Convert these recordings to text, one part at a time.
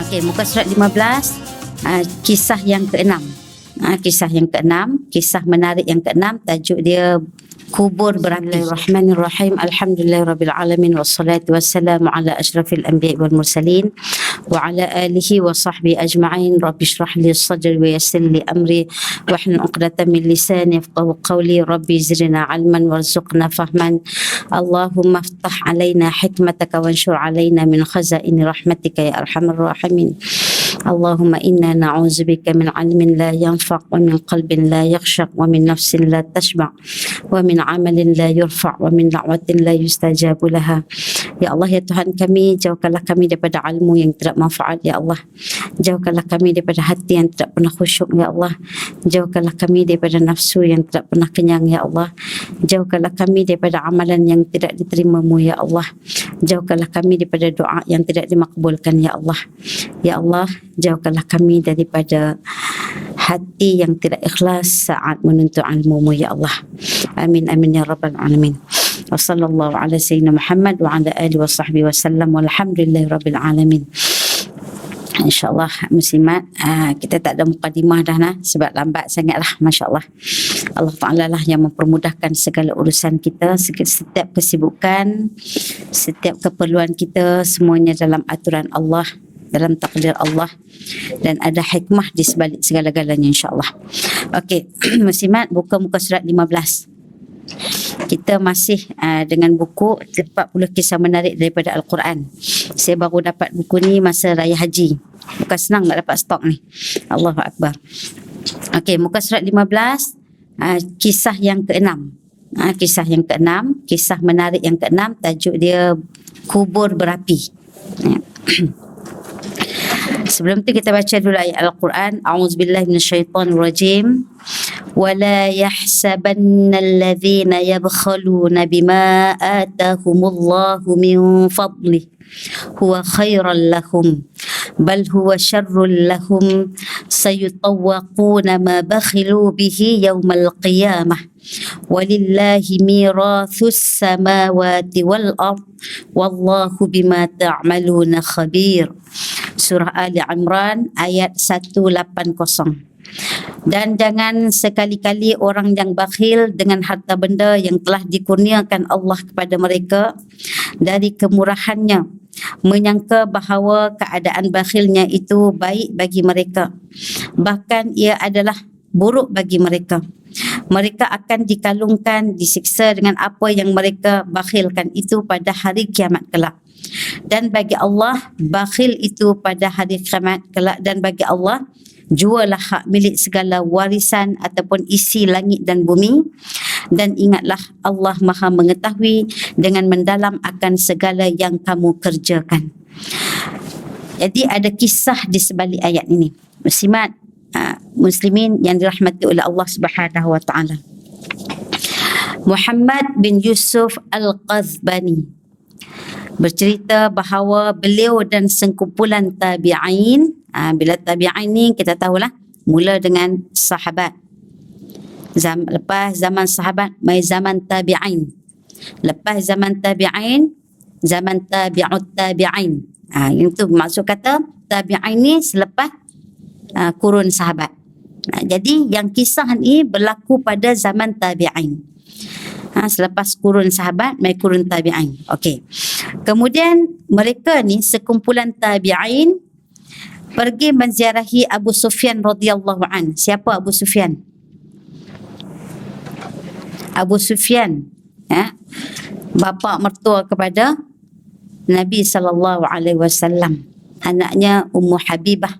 Okey, muka surat 15, kisah yang ke-6. Kisah yang ke-6, kisah menarik yang ke-6, tajuk dia kubur berapi. Bismillahirrahmanirrahim. Alhamdulillahirabbil alamin wassalatu wassalamu ala asyrafil anbiya'i wal mursalin wa ala alihi wa sahbihi ajma'in. Rabbi shrah li sadri wa yassir li amri wahlul 'uqdatam min lisani yafqahu qawli. Rabbi zidna 'ilman warzuqna fahman. Allahumma iftah 'alaina hikmataka wanshur 'alaina min khazaini rahmatika ya arhamar rahimin. Allahumma inna na'udzubika min 'ilmin la yanfa' wa min qalbin la yakhsha' wa min nafsin la tashba' wa min 'amalin la yurfa' wa min da'watin la yustajabu laha. Ya Allah, ya Tuhan kami, jauhkanlah kami daripada ilmu yang tidak manfaat, ya Allah. Jauhkanlah kami daripada hati yang tidak pernah khusyuk, ya Allah. Jauhkanlah kami daripada nafsu yang tidak pernah kenyang, ya Allah. Jauhkanlah kami daripada amalan yang tidak diterima-Mu, ya Allah. Jauhkanlah kami daripada doa yang tidak dimakbulkan, ya Allah. Ya Allah, jauhkanlah kami daripada hati yang tidak ikhlas saat menuntut ilmu-Mu, ya Allah. Amin amin ya rabbal alamin. Wa sallallahu ala sayyidina Muhammad wa ala alihi wa sahbihi wa sallam walhamdulillahi rabbil alamin. InsyaAllah muslimat, kita tak ada mukadimah dah sebab lambat sangatlah, masya-Allah. Allah Ta'ala lah yang mempermudahkan segala urusan kita, setiap kesibukan, setiap keperluan kita, semuanya dalam aturan Allah, dalam takdir Allah, dan ada hikmah di sebalik segala-galanya, insya-Allah. Okey, muslimat, buka muka surat 15. Kita masih dengan buku 40 kisah menarik daripada Al-Quran. Saya baru dapat buku ni masa Raya Haji. Bukan senang nak dapat stok ni. Allahu Akbar. Okey, muka surat 15, kisah yang ke-6. Kisah yang ke-6, kisah menarik yang ke-6, tajuk dia kubur berapi. Sebelum tu kita baca dulu ayat Al-Quran. A'udzubillahi minasyaitonirrajim. وَلَا يَحْسَبَنَّ الَّذِينَ يَبْخَلُونَ بِمَا آتَاهُمُ اللَّهُ مِنْ فَضْلِهِ هُوَ خَيْرًا لَهُمْ بَلْ هُوَ شَرٌّ لَهُمْ سَيُطَوَّقُونَ مَا بَخِلُوا بِهِ يَوْمَ الْقِيَامَةِ وَلِلَّهِ مِيرَاثُ السَّمَاوَاتِ وَالْأَرْضِ وَاللَّهُ بِمَا تَعْمَلُونَ خَبِيرٌ. Surah Ali Imran ayat 180. Dan jangan sekali-kali orang yang bakhil dengan harta benda yang telah dikurniakan Allah kepada mereka dari kemurahannya, menyangka bahawa keadaan bakhilnya itu baik bagi mereka, bahkan ia adalah buruk bagi mereka. Mereka akan dikalungkan, disiksa dengan apa yang mereka bakhilkan itu pada hari kiamat kelak. Dan bagi Allah, bakhil itu pada hari kiamat kelak, dan bagi Allah jualah hak milik segala warisan ataupun isi langit dan bumi. Dan ingatlah, Allah Maha mengetahui dengan mendalam akan segala yang kamu kerjakan. Jadi ada kisah di sebalik ayat ini. Muslimat, muslimin yang dirahmati oleh Allah Subhanahu wa taala. Muhammad bin Yusuf Al-Qazbani bercerita bahawa beliau dan sekumpulan tabi'in, bila tabi'in ni kita tahulah mula dengan sahabat. Lepas zaman sahabat mai zaman tabi'in. Lepas zaman tabi'in, zaman tabi'ut tabi'in. Itu maksud kata tabi'in ni selepas kurun sahabat. Jadi yang kisah ni berlaku pada zaman tabi'in. Selepas kurun sahabat mai kurun tabi'in. Okey. Kemudian mereka ni sekumpulan tabi'in pergi menziarahi Abu Sufyan radhiyallahu an. Siapa Abu Sufyan? Abu Sufyan, bapa mertua kepada Nabi sallallahu alaihi wasallam, anaknya Ummu Habibah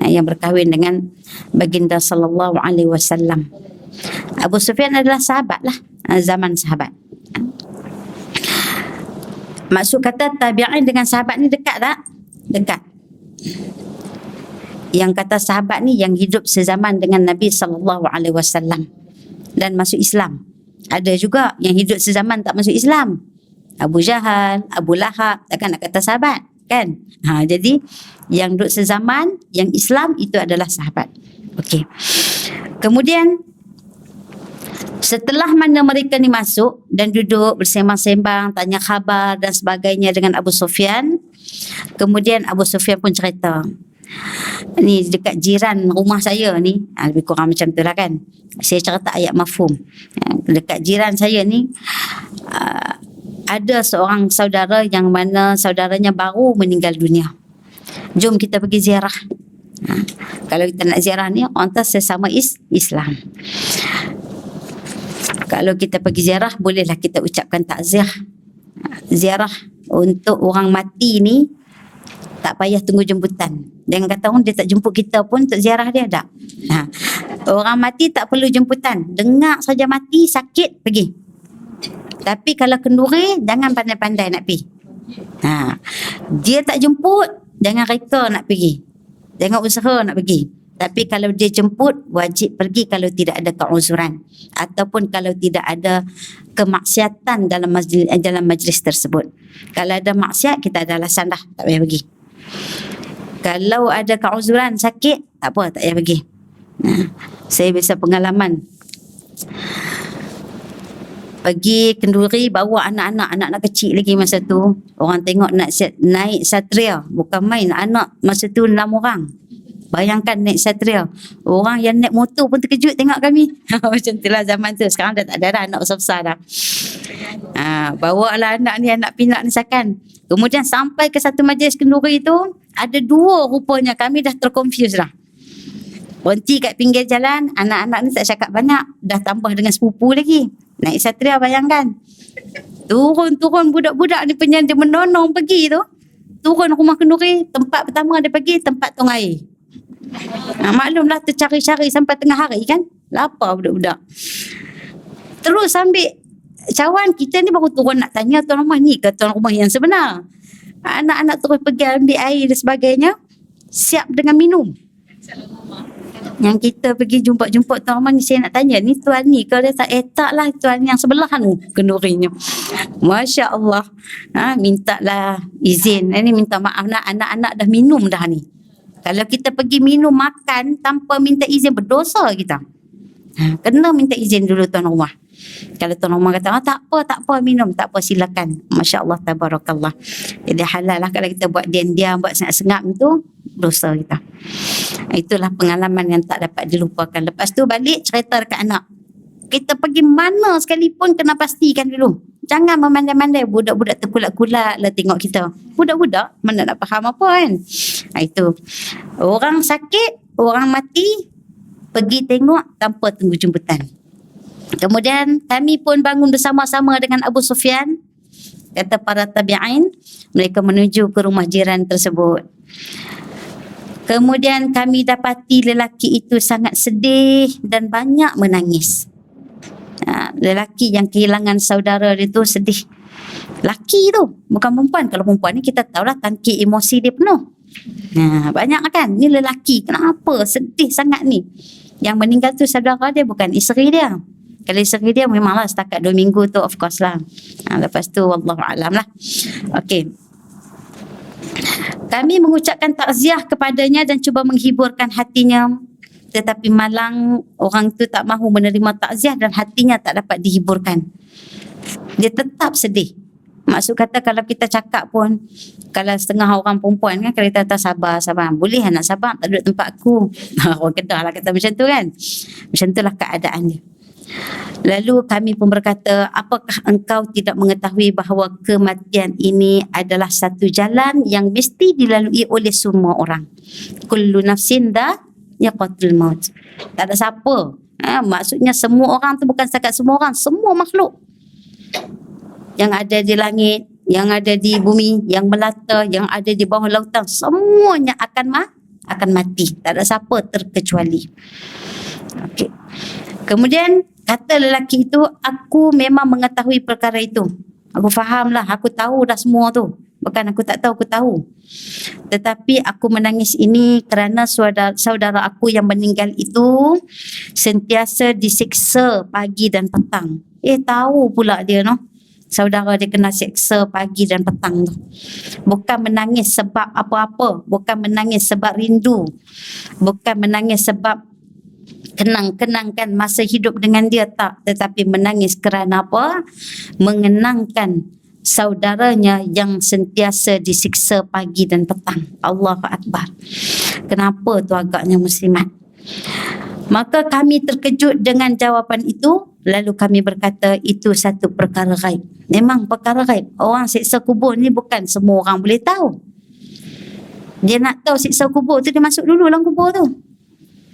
yang berkahwin dengan baginda sallallahu alaihi wasallam. Abu Sufyan adalah sahabat lah, zaman sahabat. Maksud kata tabi'in dengan sahabat ni dekat tak? Dekat. Yang kata sahabat ni yang hidup sezaman dengan Nabi sallallahu alaihi wasallam dan masuk Islam. Ada juga yang hidup sezaman tak masuk Islam. Abu Jahal, Abu Lahab, takkan nak kata sahabat, kan? Jadi yang duduk sezaman, yang Islam itu adalah sahabat. Okey. Kemudian setelah mana mereka ni masuk dan duduk bersembang-sembang, tanya khabar dan sebagainya dengan Abu Sufyan, Kemudian Abu Sufyan pun cerita, ni dekat jiran rumah saya ni, lebih kurang macam tu lah kan. Saya cerita ayat mafhum. Dekat jiran saya ni, ada seorang saudara yang mana saudaranya baru meninggal dunia. Jom kita pergi ziarah. Kalau kita nak ziarah ni, orang tu sesama Islam. Kalau kita pergi ziarah, bolehlah kita ucapkan takziah. Ziarah untuk orang mati ni tak payah tunggu jemputan. Jangan kata orang dia tak jemput kita pun untuk ziarah dia, tak. Orang mati tak perlu jemputan. Dengar saja mati, sakit, pergi. Tapi kalau kenduri, jangan pandai-pandai nak pergi. Dia tak jemput, jangan reka nak pergi. Jangan usaha nak pergi. Tapi kalau dia jemput, wajib pergi kalau tidak ada keuzuran. Ataupun kalau tidak ada kemaksiatan dalam majlis tersebut. Kalau ada maksiat, kita ada alasan dah, tak payah pergi. Kalau ada keuzuran, sakit, tak apa, tak payah pergi. Saya biasa pengalaman. Pergi kenduri, bawa anak-anak kecil lagi masa tu. Orang tengok nak naik Satria. Bukan main, anak masa tu 6 orang. Bayangkan naik Satria. Orang yang naik motor pun terkejut tengok kami. Macam itulah zaman tu. Sekarang dah tak ada dah, anak besar-besar dah. Bawa lah anak ni, anak pinak ni sakan. Kemudian sampai ke satu majlis kenduri tu, ada 2 rupanya. Kami dah terconfuse dah. Berhenti kat pinggir jalan, anak-anak ni tak cakap banyak. Dah tambah dengan sepupu lagi. Naik Satria, bayangkan. Turun-turun budak-budak ni penyandang menonong pergi tu. Turun rumah kenduri, tempat pertama dia pergi, tempat tong air. Maklumlah tercari-cari sampai tengah hari kan. Lapar budak-budak. Terus ambil cawan, kita ni baru turun nak tanya tuan rumah ni ke tuan rumah yang sebenar. Anak-anak terus pergi ambil air dan sebagainya. Siap dengan minum. Yang kita pergi jumpa tuan rumah ni, saya nak tanya, ni tuan ni ke? Dia tak, taklah tuan yang sebelah tu kendurinya. Masya Allah. Mintalah izin. Ini minta maaf nak, anak-anak dah minum dah ni. Kalau kita pergi minum makan tanpa minta izin, berdosa kita. Kena minta izin dulu tuan rumah. Kalau tuan rumah kata, tak apa minum, tak apa silakan. Masya Allah, tabarakallah. Jadi halal lah kalau kita buat diam-diam, buat sengap-sengap itu, dosa kita. Itulah pengalaman yang tak dapat dilupakan. Lepas tu balik cerita dekat anak. Kita pergi mana sekalipun kena pastikan dulu. Jangan memandai-mandai, budak-budak terkulat-kulat lah tengok kita. Budak-budak mana nak faham apa kan. Itu. Orang sakit, orang mati, pergi tengok tanpa tunggu jemputan. Kemudian kami pun bangun bersama-sama dengan Abu Sufyan. Kata para tabi'in, mereka menuju ke rumah jiran tersebut. Kemudian kami dapati lelaki itu sangat sedih dan banyak menangis. Lelaki yang kehilangan saudara dia tu sedih. Laki tu, bukan perempuan. Kalau perempuan ni kita tahulah tangkik emosi dia penuh. Banyak kan? Ni lelaki, kenapa sedih sangat ni? Yang meninggal tu saudara dia, bukan isteri dia. Kalau isteri dia memanglah setakat 2 minggu tu, of course lah. Lepas tu wallahualam lah. Okey. Kami mengucapkan takziah kepadanya dan cuba menghiburkan hatinya. Tetapi malang orang tu tak mahu menerima takziah dan hatinya tak dapat dihiburkan. Dia tetap sedih. Maksud kata kalau kita cakap pun, kalau setengah orang perempuan kan, kalau kita kata sabar. Boleh nak sabar, tak duduk tempat aku. Orang Kedah lah kata macam tu kan. Macam itulah keadaan dia. Lalu kami pun berkata, apakah engkau tidak mengetahui bahawa kematian ini adalah satu jalan yang mesti dilalui oleh semua orang. Kullu nafsin dha'iqatul maut. Tak ada siapa. Maksudnya semua orang tu bukan setakat semua orang, semua makhluk. Yang ada di langit, yang ada di bumi, yang melata, yang ada di bawah lautan, semuanya akan mati. Tak ada siapa terkecuali. Okey. Kemudian kata lelaki itu, aku memang mengetahui perkara itu. Aku fahamlah, aku tahu dah semua tu. Bukan aku tak tahu, aku tahu. Tetapi aku menangis ini kerana saudara aku yang meninggal itu sentiasa disiksa pagi dan petang. Tahu pula dia saudara dia kena siksa pagi dan petang tu. Bukan menangis sebab apa-apa. Bukan menangis sebab rindu. Bukan menangis sebab kenangkan masa hidup dengan dia, tak. Tetapi menangis kerana apa? Mengenangkan saudaranya yang sentiasa disiksa pagi dan petang. Allahu Akbar. Kenapa tu agaknya muslimat? Maka kami terkejut dengan jawapan itu, lalu kami berkata itu satu perkara gaib. Memang perkara gaib. Orang siksa kubur ni bukan semua orang boleh tahu. Dia nak tahu siksa kubur tu, dia masuk dulu dalam kubur tu.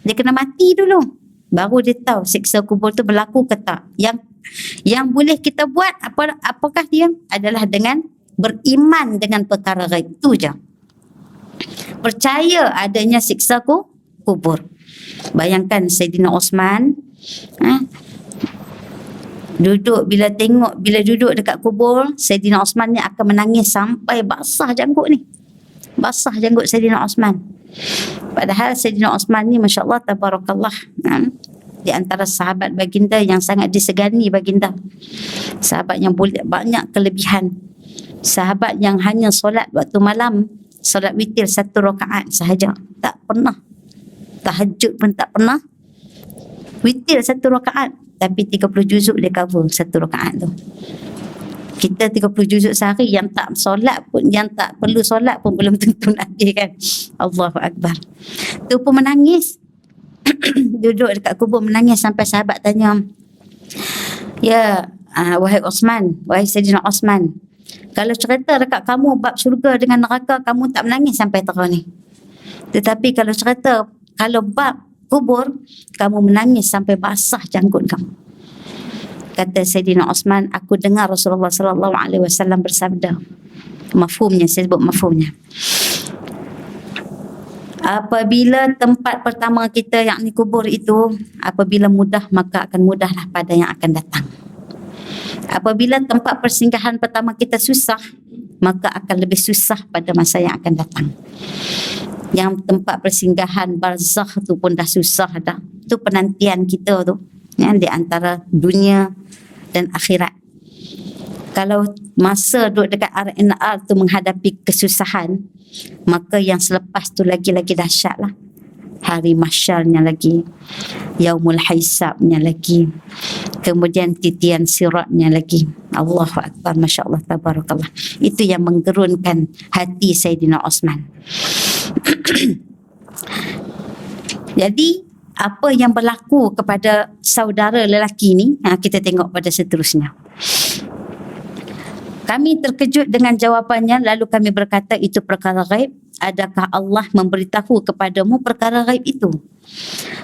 Dia kena mati dulu. Baru dia tahu siksa kubur tu berlaku ke tak. Yang boleh kita buat apakah dia? Adalah dengan beriman dengan perkara gaib. Itu je. Percaya adanya siksa kubur. Bayangkan Saidina Osman bila duduk dekat kubur, Saidina Osman ni akan menangis sampai basah janggut ni. Basah janggut Saidina Osman. Padahal Saidina Osman ni masya-Allah tabarakallah, di antara sahabat baginda yang sangat disegani baginda. Sahabat yang banyak kelebihan. Sahabat yang hanya solat waktu malam, solat witir 1 rakaat sahaja. Tak pernah. Tahajud pun tak pernah. Witir 1 rakaat. Tapi 30 juzuk dia cover 1 rakaat tu. Kita 30 juzuk sehari, yang tak solat pun, yang tak perlu solat pun belum tentu nak dia kan. Allahu Akbar. Tu pun menangis. Duduk dekat kubur menangis sampai sahabat tanya, ya wahai Osman, wahai Saidina Osman, kalau cerita dekat kamu bab syurga dengan neraka, kamu tak menangis sampai terang ni. Tetapi kalau cerita, kalau bab kubur, kamu menangis sampai basah janggut kamu. Kata Saidina Osman, aku dengar Rasulullah sallallahu alaihi wasallam bersabda. Mafhumnya, saya sebut mafhumnya. Apabila tempat pertama kita yakni kubur itu, apabila mudah maka akan mudahlah pada yang akan datang. Apabila tempat persinggahan pertama kita susah, maka akan lebih susah pada masa yang akan datang. Yang tempat persinggahan barzakh tu pun dah susah dah. Tu penantian kita tu, ya, di antara dunia dan akhirat. Kalau masa duduk dekat RNR tu menghadapi kesusahan, maka yang selepas tu lagi-lagi dahsyat lah. Hari mahsyarnya lagi, yaumul hisabnya lagi, kemudian titian siratnya lagi. Allahu Akbar, Masya Allah, tabarakallah. Itu yang menggerunkan hati Saidina Osman. Jadi apa yang berlaku kepada saudara lelaki ni, kita tengok pada seterusnya. Kami terkejut dengan jawapannya, lalu kami berkata itu perkara gaib. Adakah Allah memberitahu kepadamu perkara gaib itu?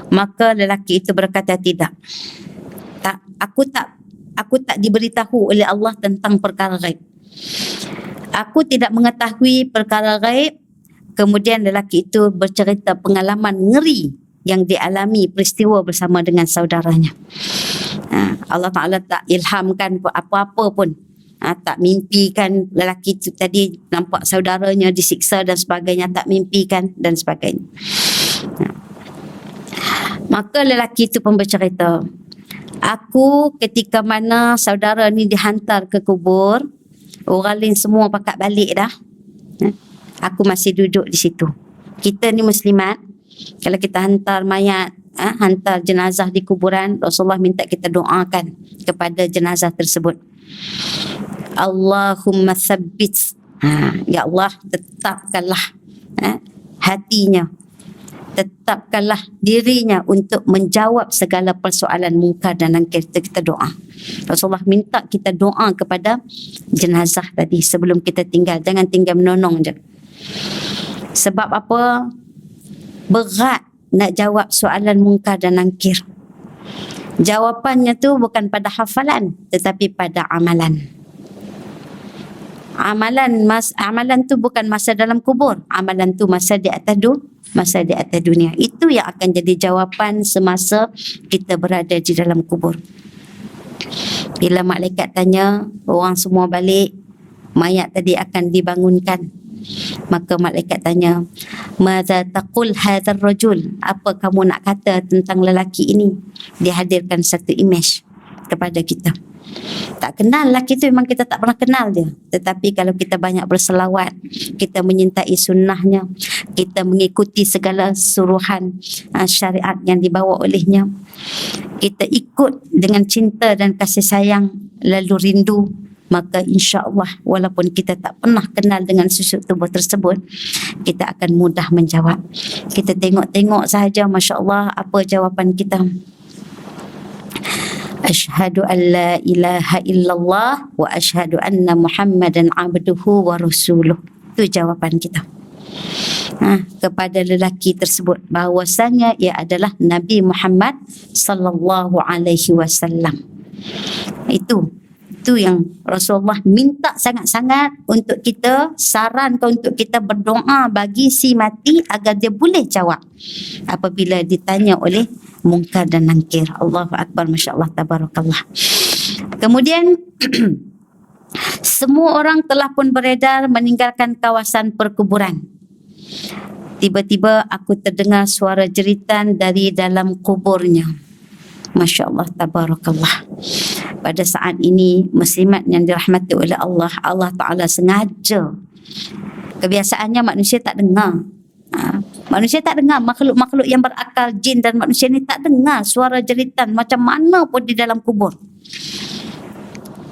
Maka lelaki itu berkata tidak. Aku tak diberitahu oleh Allah tentang perkara gaib. Aku tidak mengetahui perkara gaib. Kemudian lelaki itu bercerita pengalaman ngeri yang dialami peristiwa bersama dengan saudaranya. Allah Ta'ala tak ilhamkan apa-apa pun. Tak mimpikan lelaki itu tadi nampak saudaranya disiksa dan sebagainya, tak mimpikan dan sebagainya. Maka lelaki itu pun bercerita, aku ketika mana saudara ni dihantar ke kubur, orang lain semua pakat balik dah, aku masih duduk di situ. Kita ni muslimat, kalau kita hantar mayat, hantar jenazah di kuburan, Rasulullah minta kita doakan kepada jenazah tersebut. Allahumma thabbit, ya Allah, tetapkanlah hatinya, tetapkanlah dirinya untuk menjawab segala persoalan mungkar dan nakir. Kita doa. Rasulullah minta kita doa kepada jenazah tadi sebelum kita tinggal. Jangan tinggal menonong je. Sebab apa? Berat nak jawab soalan mungkar dan nakir. Jawapannya tu bukan pada hafalan, tetapi pada amalan. Amalan tu bukan masa dalam kubur. Amalan tu masa di atas dunia. Itu yang akan jadi jawapan semasa kita berada di dalam kubur. Bila malaikat tanya, orang semua balik, mayat tadi akan dibangunkan. Maka malaikat tanya, "Madza taqul hadzal rajul?" Apa kamu nak kata tentang lelaki ini? Dihadirkan satu image kepada kita. Tak kenal lelaki itu, memang kita tak pernah kenal dia. Tetapi kalau kita banyak berselawat, kita menyintai sunnahnya, kita mengikuti segala suruhan syariat yang dibawa olehnya, kita ikut dengan cinta dan kasih sayang, lalu rindu, maka insya-Allah walaupun kita tak pernah kenal dengan susuk tubuh tersebut, kita akan mudah menjawab. Kita tengok-tengok sahaja, masya-Allah, apa jawapan kita. Asyhadu an la ilaha illallah wa asyhadu anna Muhammadan abduhu wa rasuluh. Itu jawapan kita. Kepada lelaki tersebut bahawasanya ia adalah Nabi Muhammad sallallahu alaihi wasallam. Itu yang Rasulullah minta sangat-sangat untuk kita, sarankan untuk kita berdoa bagi si mati agar dia boleh jawab apabila ditanya oleh mungkar dan nakir. Allahu akbar, masya-Allah, tabarakallah. Kemudian semua orang telah pun beredar meninggalkan kawasan perkuburan. Tiba-tiba aku terdengar suara jeritan dari dalam kuburnya. Masya Allah, tabarakallah. Pada saat ini, muslimat yang dirahmati oleh Allah, Allah Ta'ala sengaja. Kebiasaannya manusia tak dengar. Manusia tak dengar, makhluk-makhluk yang berakal, jin dan manusia ni tak dengar suara jeritan macam mana pun di dalam kubur.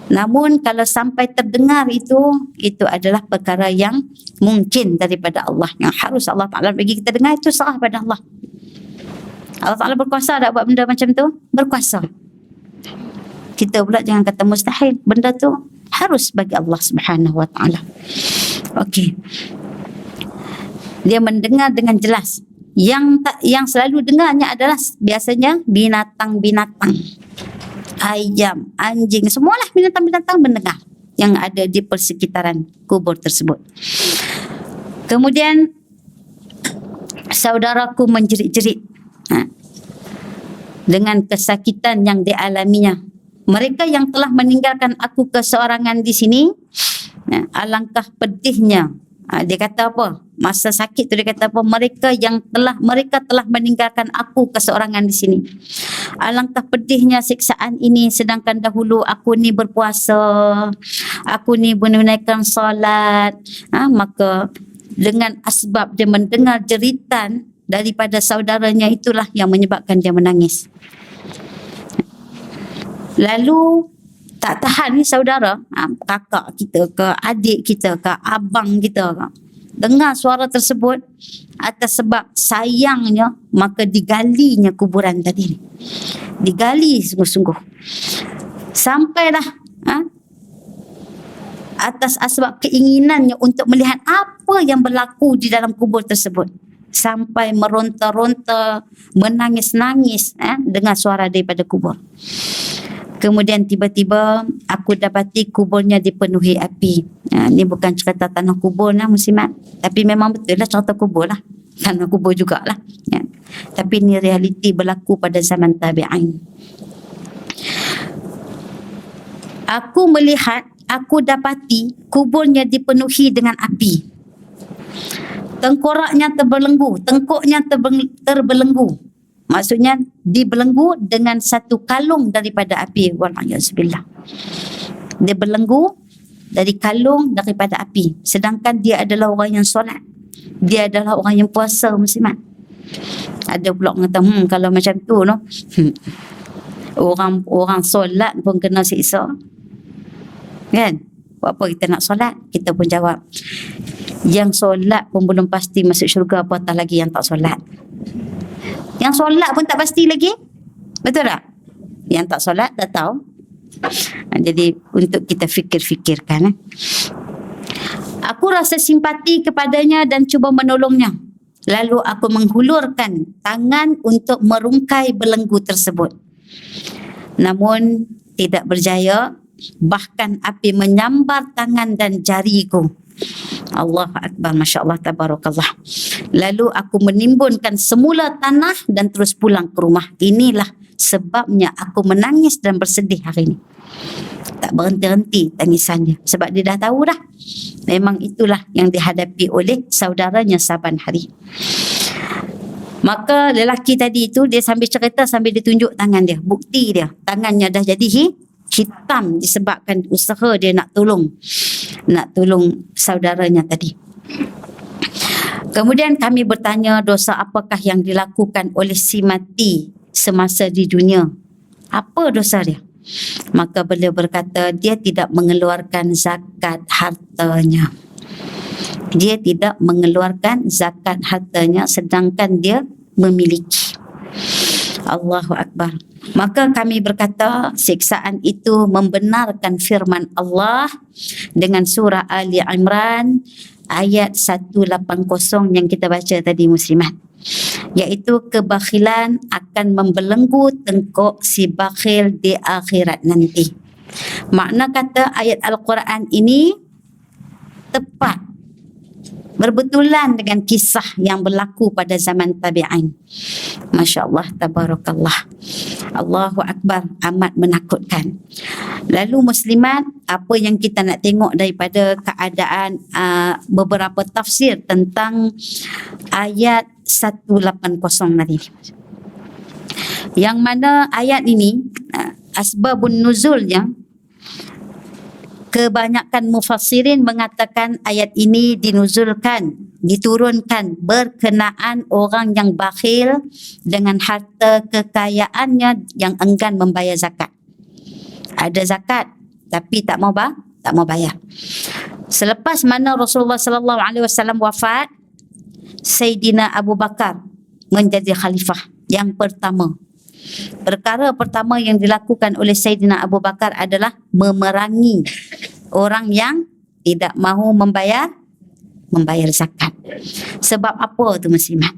Namun kalau sampai terdengar itu adalah perkara yang mungkin daripada Allah, yang harus Allah Ta'ala bagi kita dengar. Itu serah pada Allah. Allah Ta'ala berkuasa tak buat benda macam tu? Berkuasa. Kita pula jangan kata mustahil. Benda tu harus bagi Allah Subhanahu Wa Ta'ala. Okey. Dia mendengar dengan jelas. Yang selalu dengarnya adalah biasanya binatang-binatang. Ayam, anjing, semualah binatang-binatang mendengar yang ada di persekitaran kubur tersebut. Kemudian saudaraku menjerit-jerit dengan kesakitan yang dialaminya. Mereka yang telah meninggalkan aku keseorangan di sini, alangkah pedihnya. Dia kata apa? Masa sakit tu dia kata apa? Mereka telah meninggalkan aku keseorangan di sini. Alangkah pedihnya siksaan ini, sedangkan dahulu aku ni berpuasa, aku ni menunaikan solat. Maka dengan asbab dia mendengar jeritan daripada saudaranya, itulah yang menyebabkan dia menangis. Lalu tak tahan ni saudara, kakak kita ke, adik kita ke, abang kita ke, dengar suara tersebut, atas sebab sayangnya maka digalinya kuburan tadi. Digali sungguh-sungguh. Sampailah atas asbab keinginannya untuk melihat apa yang berlaku di dalam kubur tersebut. Sampai meronta-ronta, menangis-nangis dengan suara daripada kubur. Kemudian tiba-tiba aku dapati kuburnya dipenuhi api. Ini bukan cerita tanah kubur lah muslimat. Tapi memang betul lah cerita kubur lah. Tanah kubur jugalah. Tapi ini realiti berlaku pada zaman tabi'in. Aku dapati kuburnya dipenuhi dengan api. Tengkoraknya terbelenggu, tengkuknya terbelenggu. Maksudnya dibelenggu dengan satu kalung daripada api. Wal'ayazubillah. Dia belenggu dari kalung daripada api. Sedangkan dia adalah orang yang solat. Dia adalah orang yang puasa muslimat. Ada pula orang kata, kalau macam tu no, orang solat pun kena siksa. Kan? Buat apa kita nak solat? Kita pun jawab, yang solat pun belum pasti masuk syurga, apatah lagi yang tak solat. Yang solat pun tak pasti lagi. Betul tak? Yang tak solat tak tahu. Jadi untuk kita fikir-fikirkan. Aku rasa simpati kepadanya dan cuba menolongnya. Lalu aku menghulurkan tangan untuk merungkai belenggu tersebut. Namun tidak berjaya. Bahkan api menyambar tangan dan jariku. Allah Akbar, Masya Allah, tabarakallah. Lalu aku menimbunkan semula tanah dan terus pulang ke rumah. Inilah sebabnya aku menangis dan bersedih hari ini. Tak berhenti-henti tangisannya. Sebab dia dah tahu dah. Memang itulah yang dihadapi oleh saudaranya saban hari. Maka lelaki tadi itu, dia sambil cerita sambil dia tunjuk tangan dia. Bukti dia. Tangannya dah jadi hitam disebabkan usaha dia nak tolong saudaranya tadi. Kemudian kami bertanya dosa apakah yang dilakukan oleh si mati semasa di dunia. Apa dosa dia? Maka beliau berkata, dia tidak mengeluarkan zakat hartanya. Dia tidak mengeluarkan zakat hartanya sedangkan dia memiliki. Allahu Akbar. Maka kami berkata siksaan itu membenarkan firman Allah dengan surah Ali Imran ayat 180 yang kita baca tadi muslimat, iaitu kebakhilan akan membelenggu tengkuk si bakhil di akhirat nanti. Makna kata ayat Al-Quran ini tepat, berbetulan dengan kisah yang berlaku pada zaman tabi'in. Masya Allah, tabarakallah. Allahu Akbar, amat menakutkan. Lalu muslimat, apa yang kita nak tengok daripada keadaan beberapa tafsir tentang ayat 180 tadi. Yang mana ayat ini, asbabun nuzulnya, kebanyakan mufassirin mengatakan ayat ini diturunkan berkenaan orang yang bakhil dengan harta kekayaannya yang enggan membayar zakat. Ada zakat tapi tak mau bayar. Selepas mana Rasulullah sallallahu alaihi wasallam wafat, Sayyidina Abu Bakar menjadi khalifah yang pertama. Perkara pertama yang dilakukan oleh Sayyidina Abu Bakar adalah memerangi orang yang tidak mahu membayar zakat. Sebab apa tu muslimat?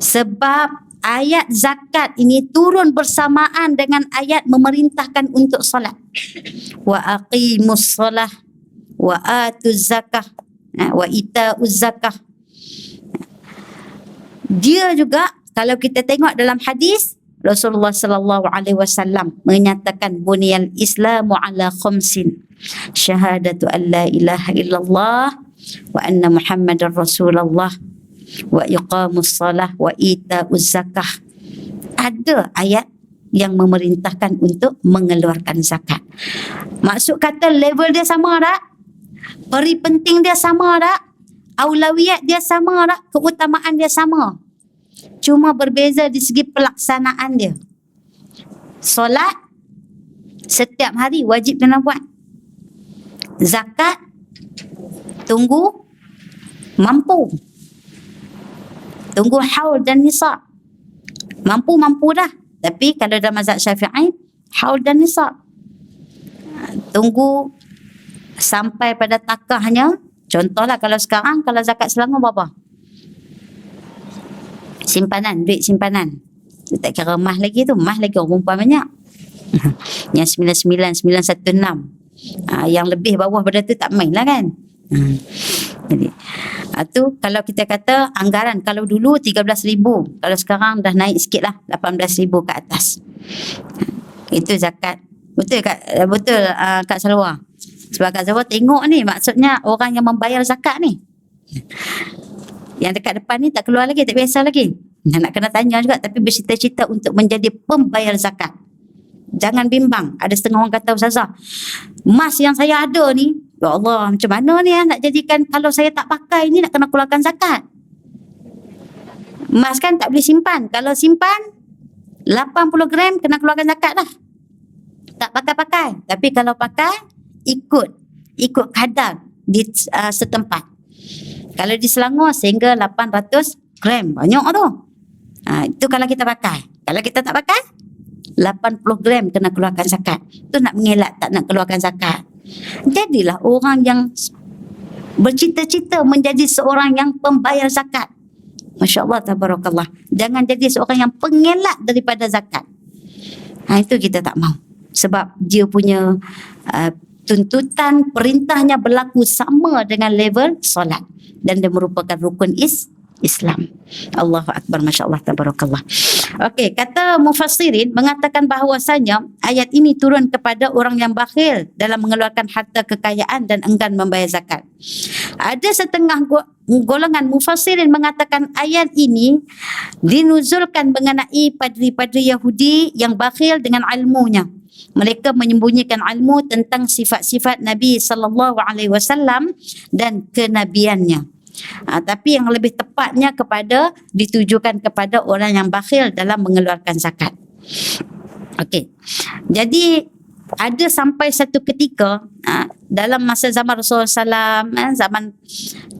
Sebab ayat zakat ini turun bersamaan dengan ayat memerintahkan untuk solat. Wa aqimus solah wa atuz zakah wa ita'uz zakah. Dia juga kalau kita tengok dalam hadis, Rasulullah sallallahu alaihi wasallam menyatakan buniyal Islamu ala khamsin, syahadatu an la ilaha illallah wa anna Muhammadar Rasulullah wa iqamus salah wa ita'uz zakah. Ada ayat yang memerintahkan untuk mengeluarkan zakat. Maksud kata level dia sama tak? Peri penting dia sama tak? Aulawiyat dia sama tak? Keutamaan dia sama. Cuma berbeza di segi pelaksanaan dia. Solat setiap hari wajib kena buat. Zakat tunggu mampu. Tunggu haul dan nisab. Mampu dah. Tapi kalau dalam mazhab Syafi'i, haul dan nisab. Tunggu sampai pada takahnya. Contohlah kalau sekarang, kalau zakat Selangor berapa? Simpanan, duit simpanan. Tak kira mah lagi tu. Mah lagi orang perempuan banyak. Yang 99, 916. Yang lebih bawah pada tu tak main lah kan. Jadi, tu kalau kita kata anggaran, kalau dulu 13,000. Kalau sekarang dah naik sikit lah, 18,000 ke atas. Itu zakat. Betul Kak Salwa. Sebab Kak Salwa tengok ni, maksudnya orang yang membayar zakat ni. Yang dekat depan ni tak keluar lagi, tak biasa lagi. Nak kena tanya juga, tapi bercita-cita untuk menjadi pembayar zakat. Jangan bimbang. Ada setengah orang kata, Ustazah, emas yang saya ada ni, ya Allah, macam mana ni nak jadikan, kalau saya tak pakai ni nak kena keluarkan zakat. Emas kan tak boleh simpan. Kalau simpan 80 gram kena keluarkan zakat dah. Tak pakai-pakai. Tapi kalau pakai, ikut kadar di setempat. Kalau di Selangor sehingga 800 gram. Banyak tu. Itu kalau kita pakai. Kalau kita tak pakai, 80 gram kena keluarkan zakat. Itu nak mengelak tak nak keluarkan zakat. Jadilah orang yang bercita-cita menjadi seorang yang pembayar zakat. Masya Allah, tabarakallah. Jangan jadi seorang yang pengelak daripada zakat. Itu kita tak mau. Sebab dia punya tuntutan, perintahnya berlaku sama dengan level solat. Dan dia merupakan rukun Islam. Allahu Akbar, Masya Allah, tabarakallah. Okey, kata mufassirin mengatakan bahawasanya ayat ini turun kepada orang yang bakhil dalam mengeluarkan harta kekayaan dan enggan membayar zakat. Ada setengah golongan mufassirin mengatakan ayat ini dinuzulkan mengenai padri-padri Yahudi yang bakhil dengan ilmunya. Mereka menyembunyikan ilmu tentang sifat-sifat Nabi sallallahu alaihi wasallam dan kenabiannya. Tapi yang lebih tepatnya ditujukan kepada orang yang bakhil dalam mengeluarkan zakat. Okey. Jadi ada sampai satu ketika dalam masa zaman Rasulullah SAW, zaman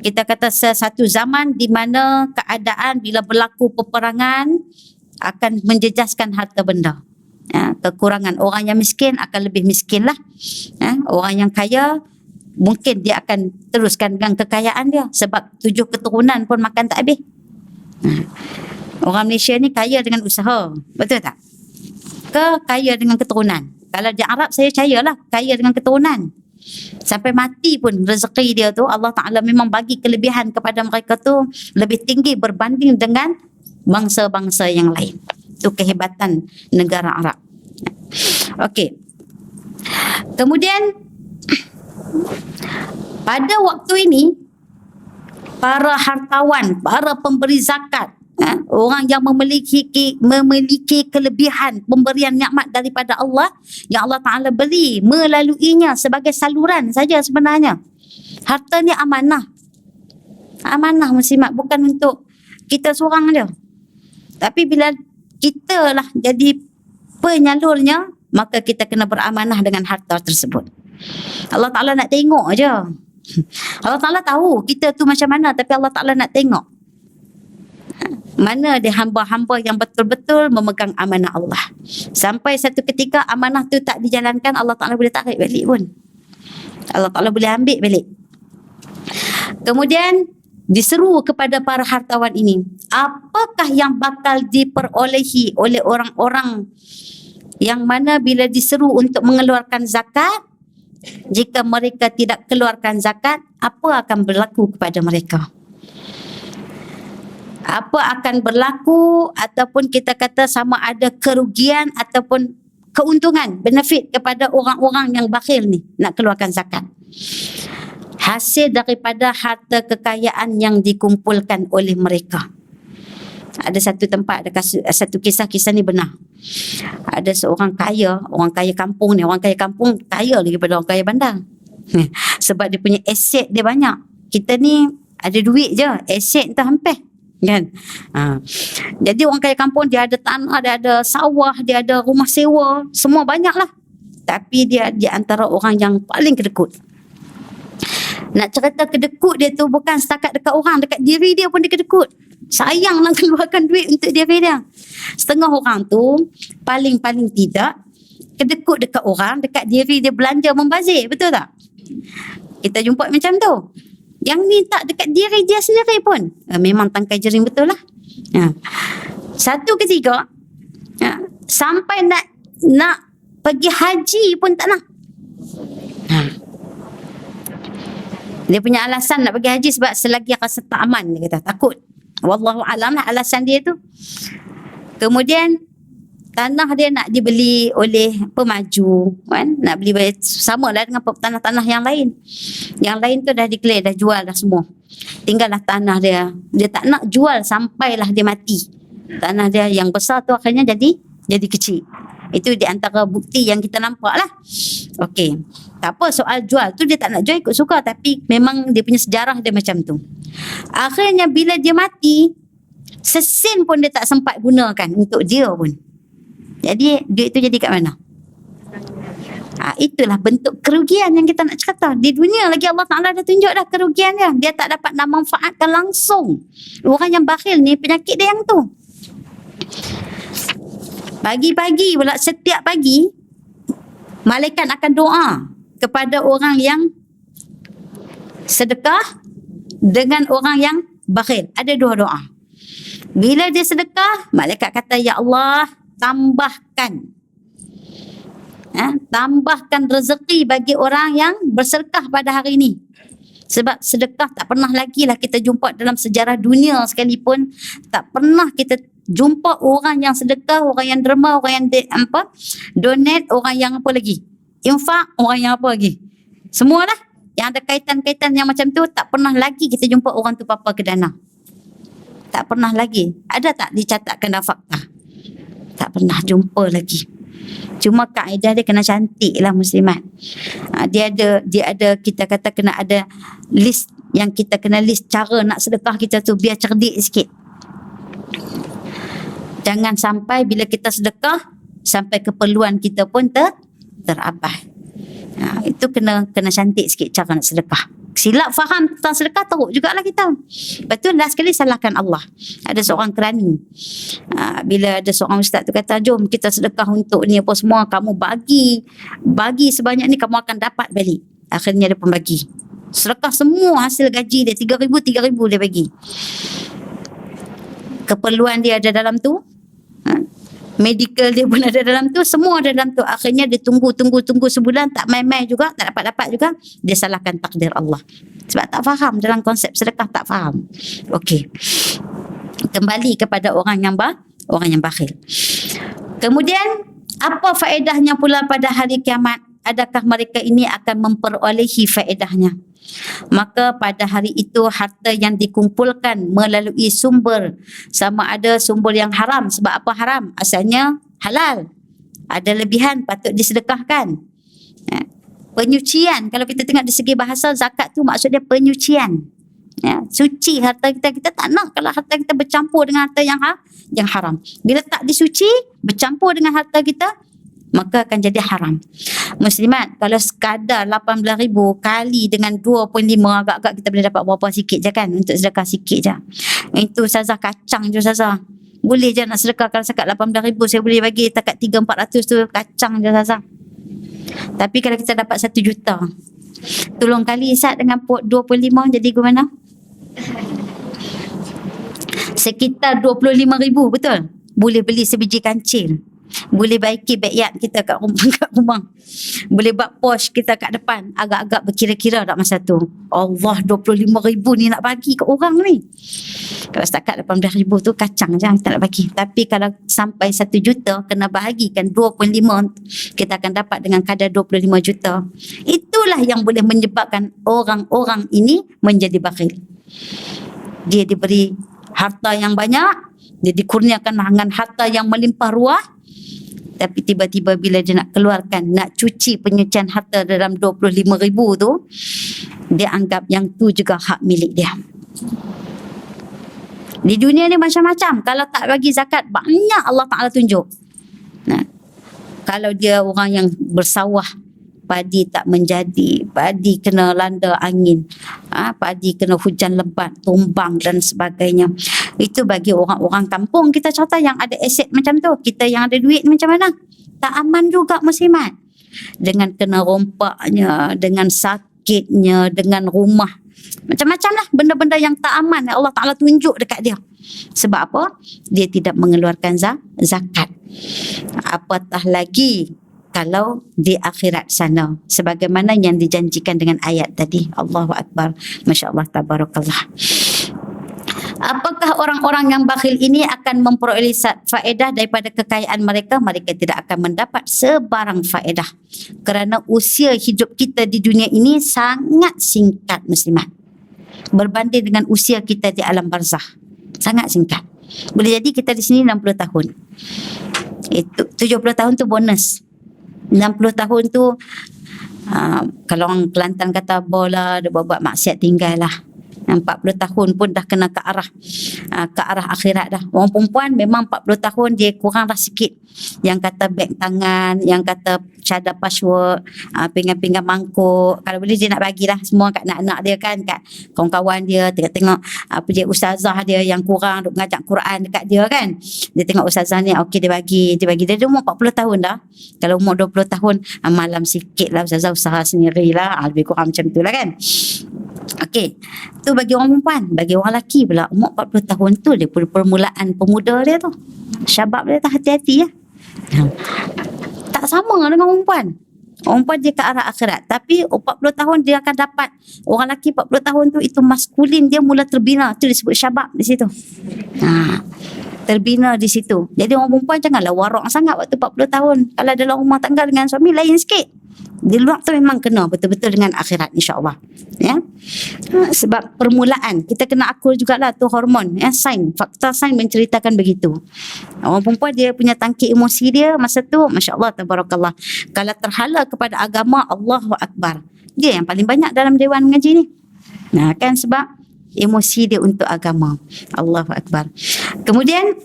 kita kata satu zaman di mana keadaan bila berlaku peperangan akan menjejaskan harta benda. Kekurangan orang yang miskin akan lebih miskin lah. Orang yang kaya mungkin dia akan teruskan dengan kekayaan dia sebab 7 keturunan pun makan tak habis. Orang Malaysia ni kaya dengan usaha, betul tak? Kaya dengan keturunan. Kalau di Arab saya percayalah kaya dengan keturunan. Sampai mati pun rezeki dia tu Allah Ta'ala memang bagi kelebihan kepada mereka tu lebih tinggi berbanding dengan bangsa-bangsa yang lain. Itu kehebatan negara Arab. Okey. Kemudian pada waktu ini para hartawan, para pemberi zakat, orang yang memiliki kelebihan pemberian nikmat daripada Allah yang Allah Ta'ala beri melaluinya sebagai saluran saja sebenarnya. Harta ni amanah. Amanah muslimat, bukan untuk kita seorang je. Tapi bila kita lah jadi penyalurnya, maka kita kena beramanah dengan harta tersebut. Allah Ta'ala nak tengok je. Allah Ta'ala tahu kita tu macam mana, tapi Allah Ta'ala nak tengok mana dia hamba-hamba yang betul-betul memegang amanah Allah. Sampai satu ketika amanah tu tak dijalankan, Allah Ta'ala boleh tarik balik pun. Allah Ta'ala boleh ambil balik. Kemudian diseru kepada para hartawan ini, apakah yang bakal diperolehi oleh orang-orang yang mana bila diseru untuk mengeluarkan zakat, jika mereka tidak keluarkan zakat, apa akan berlaku kepada mereka? Apa akan berlaku ataupun kita kata sama ada kerugian ataupun keuntungan, benefit kepada orang-orang yang bakhil ni nak keluarkan zakat. Hasil daripada harta kekayaan yang dikumpulkan oleh mereka. Ada satu tempat, ada satu kisah ni benar. Ada seorang kaya, orang kaya kampung ni, orang kaya kampung kaya lagi daripada orang kaya bandar. Sebab dia punya aset dia banyak. Kita ni ada duit je, aset tu hampir. Kan? Jadi orang kaya kampung dia ada tanah, dia ada sawah, dia ada rumah sewa, semua banyak lah. Tapi dia di antara orang yang paling kedekut. Nak cerita kedekut dia tu bukan setakat dekat orang, dekat diri dia pun dia kedekut. Sayang nak keluarkan duit untuk diri dia. Setengah orang tu paling-paling tidak kedekut dekat orang, dekat diri dia belanja membazir, betul tak? Kita jumpa macam tu. Yang ni tak dekat diri dia sendiri pun. Memang tangkai jering betul lah. Satu ketika, sampai nak pergi haji pun tak nak. Dia punya alasan nak pergi haji sebab selagi rasa tak aman, dia kata, takut. Wallahu alam lah alasan dia tu. Kemudian tanah dia nak dibeli oleh pemaju, kan? Nak beli sama lah dengan tanah-tanah yang lain. Yang lain tu dah declare, dah jual dah semua. Tinggallah tanah dia. Dia tak nak jual sampailah dia mati. Tanah dia yang besar tu akhirnya jadi kecil. Itu di antara bukti yang kita nampak lah. Okey. Tak apa soal jual tu, dia tak nak jual ikut suka, tapi memang dia punya sejarah dia macam tu. Akhirnya bila dia mati, sesin pun dia tak sempat gunakan untuk dia pun. Jadi duit tu jadi kat mana? Itulah bentuk kerugian yang kita nak cerita. Di dunia lagi Allah Ta'ala dah tunjuk dah kerugian dia. Dia tak dapat nak manfaatkan langsung. Orang yang bakhil ni penyakit dia yang tu. Pagi-pagi pula, setiap pagi malaikat akan doa kepada orang yang sedekah dengan orang yang bakhil. Ada dua doa. Bila dia sedekah, malaikat kata, ya Allah, tambahkan rezeki bagi orang yang bersedekah pada hari ini. Sebab sedekah tak pernah lagi lah kita jumpa dalam sejarah dunia sekalipun, tak pernah kita jumpa orang yang sedekah, orang yang derma, orang yang donate, orang yang apa lagi, infak, orang yang apa lagi, semualah yang ada kaitan-kaitan yang macam tu. Tak pernah lagi kita jumpa orang tu papa ke dana. Tak pernah lagi. Ada tak dicatatkan dalam fakta? Tak pernah jumpa lagi. Cuma kaedah dia kena cantik lah muslimat. Dia ada kita kata kena ada list, yang kita kena list cara nak sedekah kita tu biar cerdik sikit. Jangan sampai bila kita sedekah sampai keperluan kita pun terabad. Itu kena cantik sikit cara nak sedekah. Silap faham tentang sedekah, teruk jugalah kita. Lepas tu last sekali salahkan Allah. Ada seorang kerani, bila ada seorang ustaz tu kata, jom kita sedekah untuk ni apa semua, kamu bagi sebanyak ni kamu akan dapat balik. Akhirnya dia pun bagi. Sedekah semua hasil gaji dia, 3,000 dia bagi. Keperluan dia ada dalam tu, medical dia pun ada dalam tu, semua ada dalam tu. Akhirnya dia tunggu sebulan, tak main-main juga, tak dapat juga. Dia salahkan takdir Allah sebab tak faham dalam konsep sedekah, tak faham. Okey, kembali kepada orang yang bakhil. Kemudian apa faedahnya pula pada hari kiamat? Adakah mereka ini akan memperolehi faedahnya? Maka pada hari itu harta yang dikumpulkan melalui sumber, sama ada sumber yang haram. Sebab apa haram? Asalnya halal, ada lebihan patut disedekahkan. Penyucian, kalau kita tengok dari segi bahasa, zakat tu maksudnya penyucian. Suci harta kita. Kita tak nak kalau harta kita bercampur dengan harta yang haram. Bila tak disuci, bercampur dengan harta kita, maka akan jadi haram. Muslimat, kalau sekadar 18,000 kali dengan 2.5, agak-agak kita boleh dapat berapa sikit je kan, untuk sedekah sikit je. Itu Ustazah kacang je Ustazah. Boleh je nak sedekah. Kalau sekat 18,000 saya boleh bagi takat 300-400 tu, kacang je Ustazah. Tapi kalau kita dapat 1 juta, tolong kali Ustaz dengan 2.5 jadi ke mana? Sekitar 25,000, betul? Boleh beli sebiji kancil. Boleh baiki backyard kita kat rumah. Boleh buat posh kita kat depan. Agak-agak berkira-kira tak masa tu. Allah, 25,000 ni nak bagi ke orang ni. Kalau setakat 18,000 tu kacang je, kita nak bagi. Tapi kalau sampai 1 juta, kena bahagikan 2.5, kita akan dapat dengan kadar 25 juta. Itulah yang boleh menyebabkan orang-orang ini menjadi bakhil. Dia diberi harta yang banyak, dia dikurniakan dengan harta yang melimpah ruah, tapi tiba-tiba bila dia nak keluarkan, nak cuci penyucian harta dalam 25,000 tu, dia anggap yang tu juga hak milik dia. Di dunia ni macam-macam. Kalau tak bagi zakat, banyak Allah Ta'ala tunjuk. Kalau dia orang yang bersawah, padi tak menjadi, padi kena landa angin, padi kena hujan lebat, tumbang dan sebagainya. Itu bagi orang-orang kampung kita contoh yang ada aset macam tu. Kita yang ada duit macam mana? Tak aman juga muslimat. Dengan kena rompaknya, dengan sakitnya, dengan rumah. Macam-macam lah benda-benda yang tak aman Allah Ta'ala tunjuk dekat dia. Sebab apa? Dia tidak mengeluarkan zakat. Apatah lagi kalau di akhirat sana, sebagaimana yang dijanjikan dengan ayat tadi. Allahu Akbar. Masya Allah, tabarakallah. Apakah orang-orang yang bakhil ini akan memperoleh faedah daripada kekayaan mereka? Mereka tidak akan mendapat sebarang faedah. Kerana usia hidup kita di dunia ini sangat singkat muslimat. Berbanding dengan usia kita di alam barzakh. Sangat singkat. Boleh jadi kita di sini 60 tahun. 70 tahun tu bonus. 60 tahun tu kalau orang Kelantan kata bola, dia buat maksiat tinggal lah. 40 tahun pun dah kena ke arah akhirat dah. Orang perempuan memang 40 tahun dia kurang dah sikit. Yang kata beg tangan, yang kata cadar password, pinggan-pinggan mangkuk. Kalau boleh dia nak bagilah semua kat anak-anak dia kan, kat kawan-kawan dia. Tengok apa dia ustazah dia yang kurang duk mengajar Quran dekat dia kan. Dia tengok ustazah ni okey dia bagi. Dia umur 40 tahun dah. Kalau umur 20 tahun malam sikit lah ustazah usaha sendirilah. Lebih kurang macam tu lah kan. Okey, tu bagi orang perempuan. Bagi orang lelaki pula umur 40 tahun tu dia permulaan pemuda dia tu, syabab dia tu, hati-hati ya. Tak sama dengan orang perempuan. Orang perempuan dia ke arah akhirat, tapi 40 tahun dia akan dapat. Orang lelaki 40 tahun tu itu maskulin dia mula terbina, tu disebut syabab di situ. Terbina di situ. Jadi orang perempuan janganlah warak sangat waktu 40 tahun. Kalau dalam rumah tangga dengan suami lain sikit. Di luar tu memang kena betul-betul dengan akhirat insya-Allah. Ya. Sebab permulaan kita kena akur jugalah tu hormon ya, fakta sains menceritakan begitu. Orang perempuan dia punya tangkik emosi dia masa tu masya-Allah tabarakallah. Kalau terhala kepada agama, Allahu Akbar. Dia yang paling banyak dalam dewan mengaji ni. Nah, kan sebab emosi dia untuk agama. Allahu Akbar. Kemudian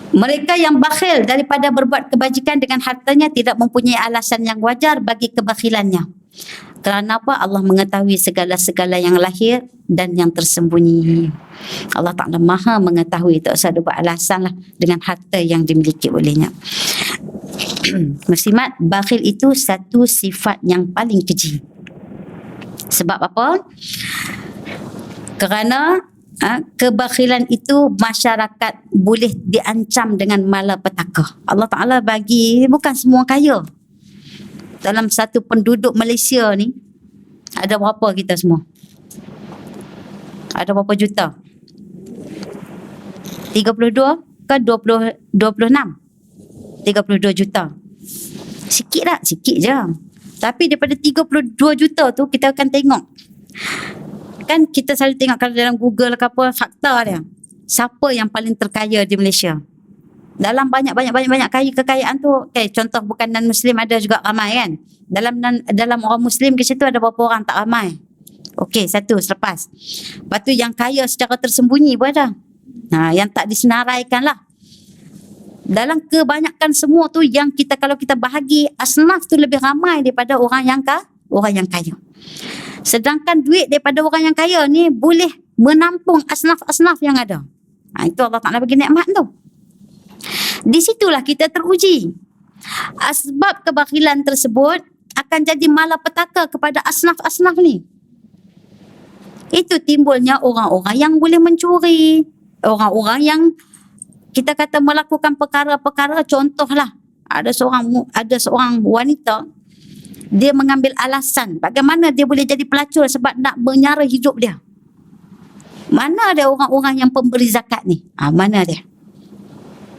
Mereka yang bakhil daripada berbuat kebajikan dengan hartanya tidak mempunyai alasan yang wajar bagi kebakhilannya. Kerana apa? Allah mengetahui segala-segala yang lahir dan yang tersembunyi. Allah Ta'ala maha mengetahui, tak usah ada buat alasan lah dengan harta yang dimiliki olehnya. Muslimat, bakhil itu satu sifat yang paling keji. Sebab apa? Kerana kebakhilan itu masyarakat boleh diancam dengan malapetaka. Allah Ta'ala bagi, bukan semua kaya. Dalam satu penduduk Malaysia ni, ada berapa kita semua? Ada berapa juta? 32 ke 26? 32 juta. Sikit tak? Sikit je. Tapi daripada 32 juta tu, kita akan tengok. Kan kita selalu tengok kalau dalam Google ke apa, fakta dia. Siapa yang paling terkaya di Malaysia? Dalam banyak kekayaan tu, contoh bukan non-Muslim ada juga ramai kan. Dalam orang Muslim ke situ ada berapa orang tak ramai. Okey, satu selepas. Lepas tu yang kaya secara tersembunyi pun ada. Yang tak disenaraikan lah. Dalam kebanyakan semua tu yang kita, kalau kita bahagi, asnaf tu lebih ramai daripada orang yang kaya. Sedangkan duit daripada orang yang kaya ni boleh menampung asnaf-asnaf yang ada. Itu Allah Ta'ala bagi nikmat tu. Di situlah kita teruji. Asbab kebakhilan tersebut akan jadi malapetaka kepada asnaf-asnaf ni. Itu timbulnya orang-orang yang boleh mencuri. Orang-orang yang kita kata melakukan perkara-perkara, contohlah ada seorang wanita, dia mengambil alasan bagaimana dia boleh jadi pelacur sebab nak menyara hidup dia. Mana ada orang-orang yang pemberi zakat ni? Mana dia?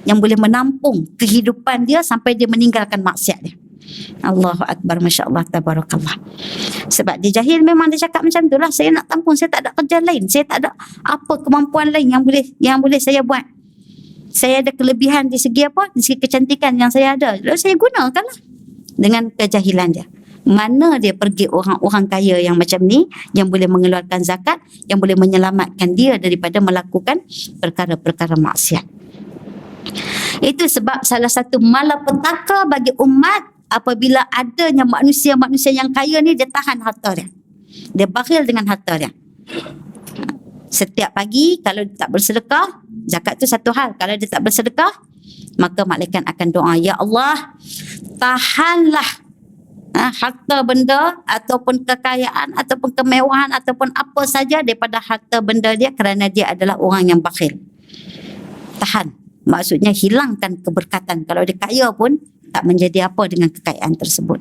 Yang boleh menampung kehidupan dia sampai dia meninggalkan maksiat dia. Allahu Akbar, Masya Allah, Tabarakallah. Sebab dia jahil, memang dia cakap macam tu lah. Saya nak tampung, saya tak ada kerja lain. Saya tak ada apa kemampuan lain yang boleh saya buat. Saya ada kelebihan di segi apa? Di segi kecantikan yang saya ada. Lalu saya gunakanlah dengan kejahilan dia. Mana dia pergi orang-orang kaya yang macam ni, yang boleh mengeluarkan zakat, yang boleh menyelamatkan dia daripada melakukan perkara-perkara maksiat. Itu sebab salah satu malapetaka bagi umat apabila adanya manusia-manusia yang kaya ni, dia tahan harta dia. Dia bakhil dengan harta dia. Setiap pagi kalau dia tak bersedekah, zakat tu satu hal. Kalau dia tak bersedekah, maka malaikat akan doa, Ya Allah, tahanlah harta benda ataupun kekayaan ataupun kemewahan ataupun apa saja daripada harta benda dia, kerana dia adalah orang yang bakhil. Tahan. Maksudnya hilangkan keberkatan. Kalau dia kaya pun tak menjadi apa dengan kekayaan tersebut.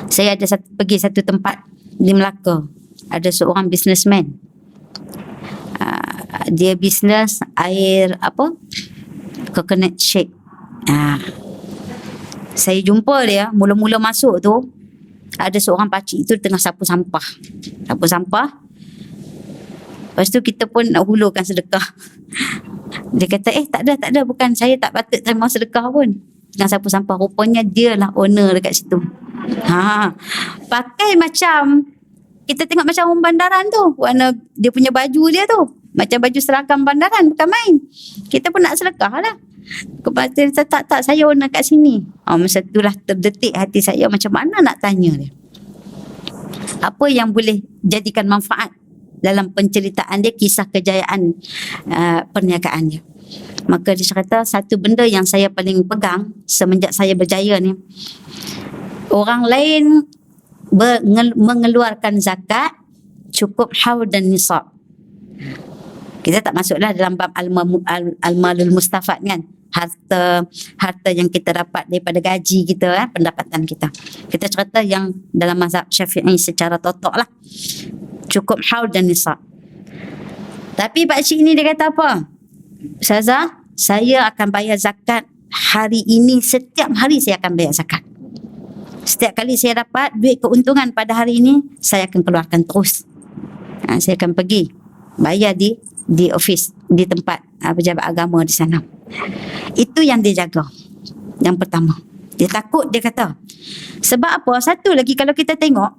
Saya ada pergi satu tempat di Melaka. Ada seorang businessman. Dia bisnes air coconut shake. Saya jumpa dia, mula-mula masuk tu, ada seorang pakcik tu tengah sapu sampah. Lepas tu kita pun nak hulurkan sedekah. Dia kata, tak ada, bukan, saya tak patut terima sedekah pun. Tengah sapu sampah, rupanya dia lah owner dekat situ. Pakai macam, kita tengok macam orang bandaran tu, warna dia punya baju dia tu, macam baju seragam bandaran, bukan main. Kita pun nak sedekah lah. Kepada dia, tak, saya owner kat sini. Masa itulah terdetik hati saya, macam mana nak tanya dia. Apa yang boleh jadikan manfaat dalam penceritaan dia, kisah kejayaan perniagaan dia. Maka dia kata, satu benda yang saya paling pegang semenjak saya berjaya ni, orang lain mengeluarkan zakat cukup haul dan nisab. Kita tak masuklah dalam bab al-malul mustafad kan, harta yang kita dapat daripada gaji kita, pendapatan kita. Kita cerita yang dalam mazhab Syafi'i secara totok lah, cukup haul dan nisab. Tapi pakcik ni dia kata apa? Ustazah, saya akan bayar zakat hari ini, setiap hari saya akan bayar zakat. Setiap kali saya dapat duit keuntungan pada hari ini, saya akan keluarkan terus. Saya akan pergi bayar di office, di tempat pejabat agama di sana. Itu yang dia jaga. Yang pertama, dia takut, dia kata. Sebab apa? Satu lagi, kalau kita tengok,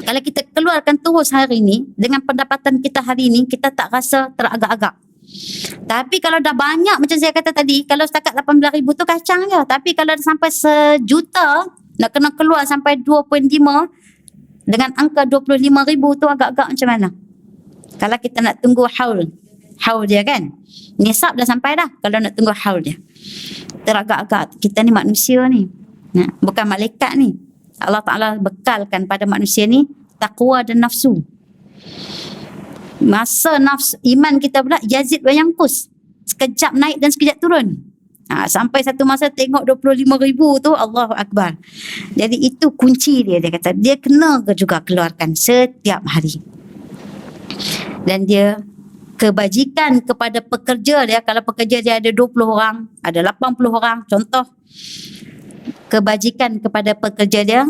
kalau kita keluarkan terus hari ni, dengan pendapatan kita hari ni, kita tak rasa teragak-agak. Tapi kalau dah banyak macam saya kata tadi, kalau setakat 18,000 tu kacang je. Tapi kalau dah sampai sejuta, nak kena keluar sampai 2.5 dengan angka 25,000 tu agak-agak macam mana? Kalau kita nak tunggu haul dia kan. Nisab dah sampai dah kalau nak tunggu haul dia. Teragak-agak kita ni manusia ni. Bukan malaikat ni. Allah Ta'ala bekalkan pada manusia ni taqwa dan nafsu. Masa nafsu iman kita pula yazid wa yanqus. Sekejap naik dan sekejap turun. Sampai satu masa tengok 25,000 tu Allahu Akbar. Jadi itu kunci dia kata. Dia kena juga keluarkan setiap hari. Dan dia kebajikan kepada pekerja dia, kalau pekerja dia ada 20 orang, ada 80 orang, contoh. Kebajikan kepada pekerja dia,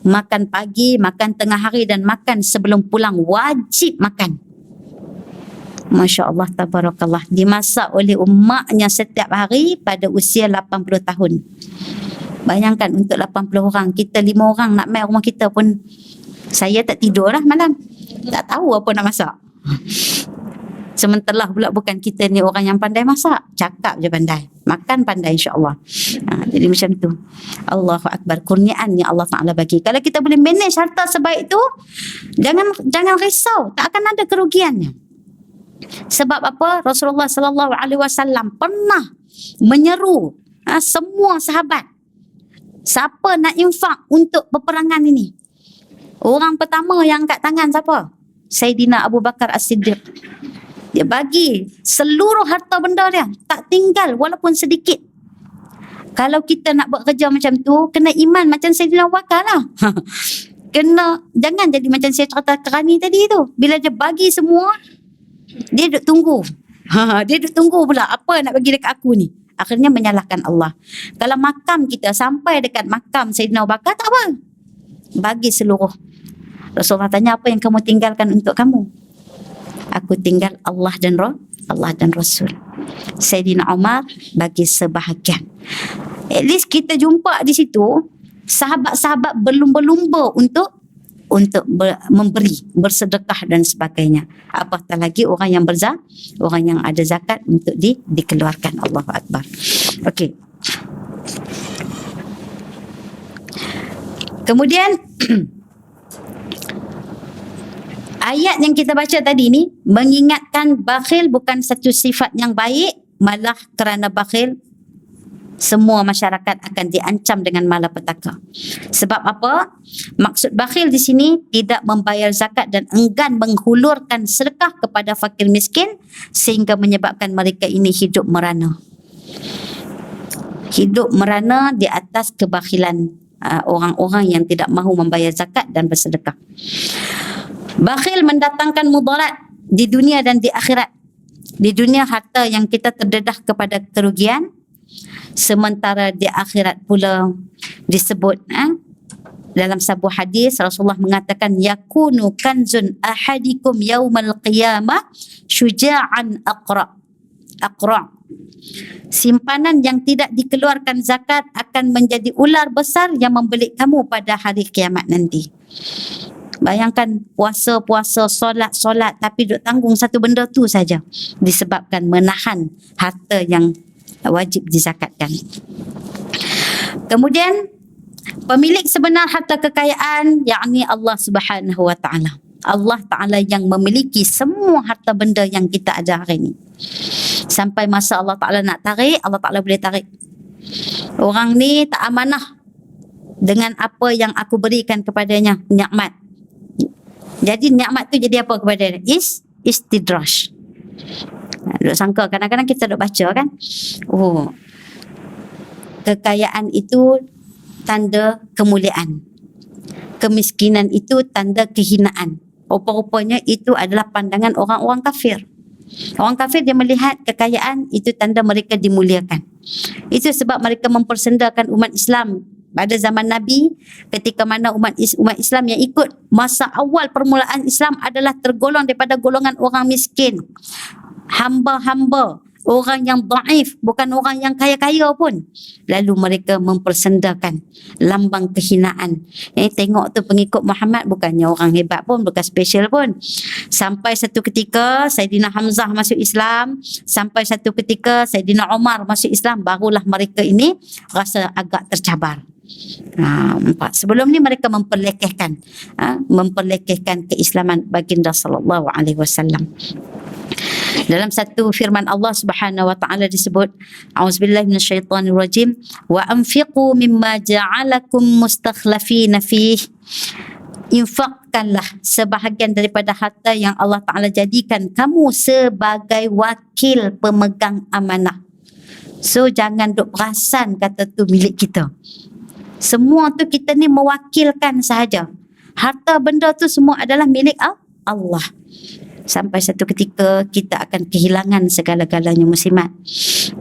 makan pagi, makan tengah hari dan makan sebelum pulang, wajib makan. Masya Allah, tabarakallah. Dimasak oleh umatnya setiap hari pada usia 80 tahun. Bayangkan untuk 80 orang, kita 5 orang nak main rumah kita pun, saya tak tidur lah malam. Tak tahu apa nak masak. Sementara pula bukan kita ni orang yang pandai masak. Cakap je pandai. Makan pandai insyaAllah. Jadi macam tu. Allahu Akbar. Kurniaan yang Allah Ta'ala bagi. Kalau kita boleh manage harta sebaik tu, jangan risau. Tak akan ada kerugiannya. Sebab apa? Rasulullah sallallahu alaihi wasallam pernah menyeru semua sahabat, siapa nak infak untuk peperangan ini? Orang pertama yang angkat tangan siapa? Sayyidina Abu Bakar As-Siddiq. Dia bagi seluruh harta benda dia, tak tinggal walaupun sedikit. Kalau kita nak buat kerja macam tu, kena iman macam Sayyidina Abu Bakar lah. Jangan jadi macam saya cerita Kerani tadi tu. Bila dia bagi semua, dia duduk tunggu. Dia duduk tunggu pula apa nak bagi dekat aku ni. Akhirnya menyalahkan Allah. Kalau makam kita sampai dekat makam Sayyidina Abu Bakar, tak apa. Bagi seluruh. Rasulullah tanya, apa yang kamu tinggalkan untuk kamu? Aku tinggal Allah dan Rasul. Sayyidina Umar bagi sebahagian. At least kita jumpa di situ sahabat-sahabat berlumba-lumba untuk memberi, bersedekah dan sebagainya. Apatah lagi orang yang ada zakat untuk dikeluarkan. Allahu Akbar. Okey. Kemudian ayat yang kita baca tadi ni mengingatkan bakhil bukan satu sifat yang baik, malah kerana bakhil semua masyarakat akan diancam dengan malapetaka. Sebab apa? Maksud bakhil di sini tidak membayar zakat dan enggan menghulurkan sedekah kepada fakir miskin sehingga menyebabkan mereka ini hidup merana. Hidup merana di atas kebakhilan orang-orang yang tidak mahu membayar zakat dan bersedekah. Bakhil mendatangkan mudarat di dunia dan di akhirat. Di dunia harta yang kita terdedah kepada kerugian, sementara di akhirat pula disebut dalam sebuah hadis Rasulullah mengatakan yakunu kanzun ahadikum yaumal qiyamah syuja'an aqra. Simpanan yang tidak dikeluarkan zakat akan menjadi ular besar yang membelit kamu pada hari kiamat nanti. Bayangkan puasa, solat tapi duk tanggung satu benda tu saja disebabkan menahan harta yang wajib dizakatkan. Kemudian pemilik sebenar harta kekayaan yakni Allah Subhanahu wa taala. Allah Taala yang memiliki semua harta benda yang kita ada hari ini. Sampai masa Allah Taala nak tarik, Allah Taala boleh tarik. Orang ni tak amanah dengan apa yang aku berikan kepadanya, nikmat. Jadi nikmat tu jadi apa kepada dia? Istidraj. Duk sangka kadang-kadang kita duk baca kan, oh, kekayaan itu tanda kemuliaan, kemiskinan itu tanda kehinaan. Rupa-rupanya itu adalah pandangan orang-orang kafir. Orang kafir dia melihat kekayaan itu tanda mereka dimuliakan. Itu sebab mereka mempersendakan umat Islam pada zaman Nabi, ketika mana umat Islam yang ikut masa awal permulaan Islam adalah tergolong daripada golongan orang miskin, hamba-hamba orang yang dhaif, bukan orang yang kaya-kaya pun. Lalu mereka mempersendakan lambang kehinaan. Tengok tu pengikut Muhammad bukannya orang hebat pun, bukan special pun. Sampai satu ketika Saidina Hamzah masuk Islam, sampai satu ketika Saidina Umar masuk Islam, barulah mereka ini rasa agak tercabar. Empat. Sebelum ni mereka memperlekehkan keislaman baginda sallallahu alaihi wasallam. Dalam satu firman Allah Subhanahu wa taala disebut, auzubillahi minasyaitonir rajim, wa anfiqu mimma ja'alakum mustakhlafina fih. Infakkanlah sebahagian daripada harta yang Allah Taala jadikan kamu sebagai wakil pemegang amanah. So jangan duk perasan kata tu milik kita. Semua tu kita ni mewakilkan sahaja. Harta benda tu semua adalah milik Allah. Sampai satu ketika kita akan kehilangan segala-galanya muslimat.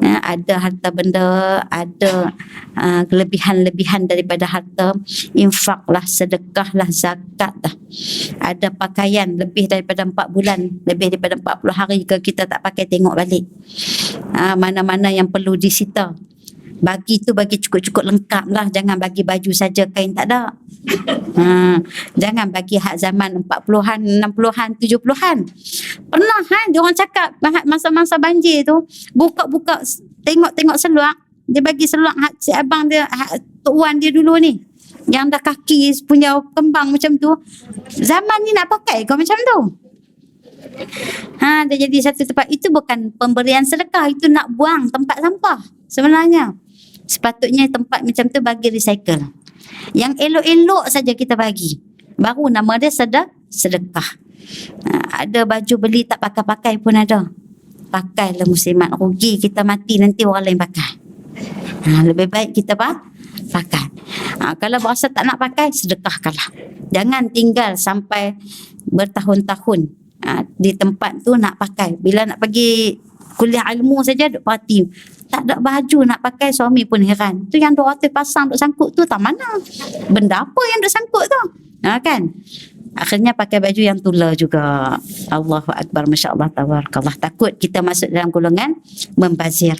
Ada harta benda, ada kelebihan-lebihan daripada harta. Infaklah, sedekahlah, zakatlah. Ada pakaian lebih daripada 4 bulan, lebih daripada 40 hari ke kita tak pakai, tengok balik. Mana-mana yang perlu disita. Bagi tu bagi cukup-cukup lengkap lah. Jangan bagi baju saja, kain tak ada. Jangan bagi hak zaman 40-an, 60-an, 70-an. Pernah diorang cakap masa-masa banjir tu, buka-buka tengok seluar, dia bagi seluar hak si abang dia, hak Tok Wan dia dulu ni, yang dah kaki punya kembang macam tu. Zaman ni nak pakai kau macam tu. Dia jadi satu tempat. Itu bukan pemberian sedekah, itu nak buang tempat sampah sebenarnya. Sepatutnya tempat macam tu bagi recycle. Yang elok-elok saja kita bagi, baru nama dia sedekah. Ada baju beli tak pakai-pakai pun ada. Pakailah muslimat, rugi kita mati nanti orang lain pakai. Lebih baik kita pakai. Kalau berasa tak nak pakai, sedekahkanlah. Jangan tinggal sampai bertahun-tahun di tempat tu nak pakai. Bila nak pergi kuliah ilmu saja duk parti, tak ada baju nak pakai, suami pun heran. Tu yang 200 pasang duk sangkut tu tak mana? Benda apa yang duk sangkut tu? Kan? Akhirnya pakai baju yang tula juga. Allahu Akbar, Masya Allah, tabarakallah. Takut kita masuk dalam golongan membazir.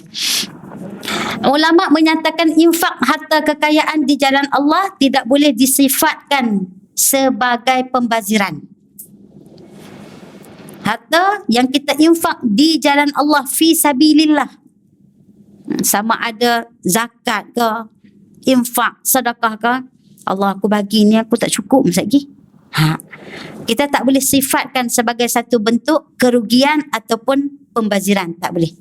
Ulama menyatakan infak harta kekayaan di jalan Allah tidak boleh disifatkan sebagai pembaziran. Harta yang kita infak di jalan Allah fi sabilillah, sama ada zakat ke, infak, sedekah ke, Allah aku bagi ni aku tak cukup masa lagi. Kita tak boleh sifatkan sebagai satu bentuk kerugian ataupun pembaziran, tak boleh.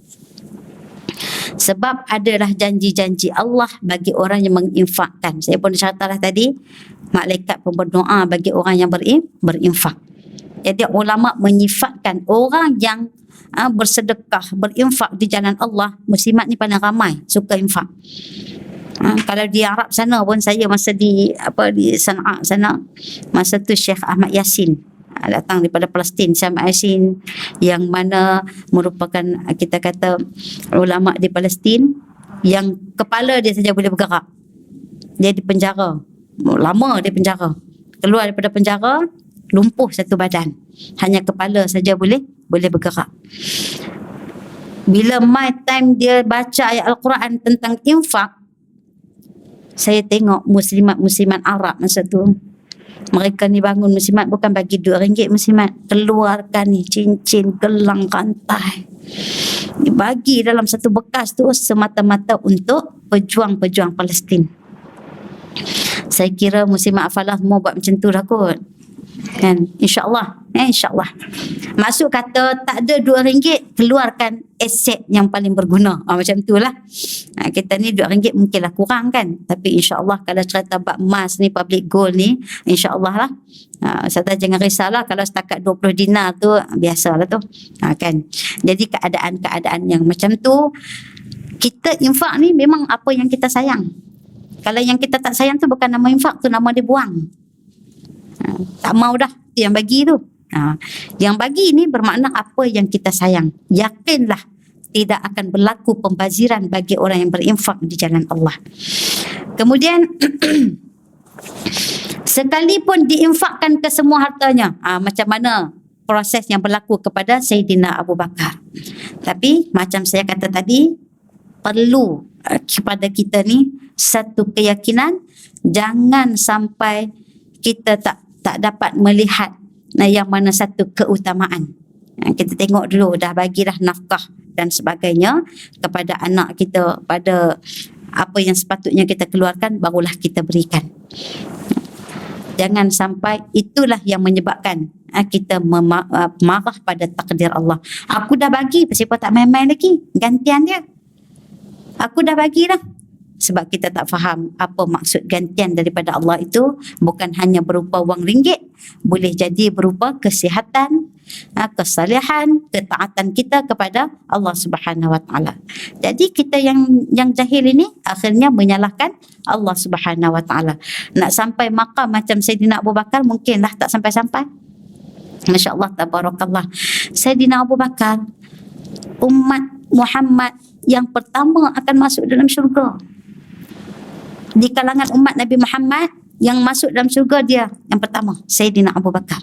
Sebab adalah janji-janji Allah bagi orang yang menginfakkan. Saya pun ceritalah tadi, malaikat pun berdoa bagi orang yang berinfak. Jadi ulama menyifatkan orang yang bersedekah, berinfak di jalan Allah. Muslimat ni paling ramai suka infak. Kalau di Arab sana pun, saya masa di Sana'a sana, masa tu Syekh Ahmad Yasin datang daripada Palestin. Syekh Ahmad Yasin yang mana merupakan, kita kata, ulama di Palestin yang kepala dia saja boleh bergerak. Dia di penjara, lama dia penjara. Keluar daripada penjara, lumpuh satu badan, hanya kepala saja boleh bergerak. Bila my time dia baca ayat Al-Quran tentang infak, saya tengok muslimat Arab masa tu, mereka ni bangun muslimat bukan bagi RM2 muslimat, keluarkan ni cincin, gelang, rantai, dibagi dalam satu bekas tu semata-mata untuk pejuang-pejuang Palestin. Saya kira muslimat Afalah semua buat macam tu lah kot. Kan, insyaAllah, insyaAllah. Maksud kata tak ada RM2, keluarkan aset yang paling berguna. Macam tu lah. Kita ni RM2 mungkinlah kurang kan, tapi insyaAllah kalau cerita bab emas ni, public gold ni, insyaAllah lah. Serta jangan risaulah kalau setakat 20 dinar tu, biasalah tu. Kan, jadi keadaan-keadaan yang macam tu, kita infak ni memang apa yang kita sayang. Kalau yang kita tak sayang tu bukan nama infak, tu nama dia buang. Tak mau dah yang bagi tu. Yang bagi ni bermakna apa yang kita sayang. Yakinlah tidak akan berlaku pembaziran bagi orang yang berinfak di jalan Allah. Kemudian sekalipun diinfakkan ke semua hartanya, macam mana proses yang berlaku kepada Sayyidina Abu Bakar. Tapi macam saya kata tadi, perlu kepada kita ni satu keyakinan, jangan sampai kita tak dapat melihat yang mana satu keutamaan. Kita tengok dulu, dah bagilah nafkah dan sebagainya kepada anak kita, pada apa yang sepatutnya kita keluarkan, barulah kita berikan. Jangan sampai itulah yang menyebabkan kita marah pada takdir Allah. Aku dah bagi, kenapa tak main-main lagi? Gantian dia. Aku dah bagi dah. Sebab kita tak faham apa maksud gantian daripada Allah itu. Bukan hanya berupa wang ringgit, boleh jadi berupa kesihatan, kesalehan, ketaatan kita kepada Allah Subhanahu Wa Taala. Jadi kita yang jahil ini akhirnya menyalahkan Allah Subhanahu Wa Taala. Nak sampai maqam macam Sayyidina Abu Bakar mungkinlah tak sampai-sampai. Masya-Allah, tabarakallah. Sayyidina Abu Bakar umat Muhammad yang pertama akan masuk dalam syurga. Di kalangan umat Nabi Muhammad yang masuk dalam syurga, dia yang pertama, Sayyidina Abu Bakar.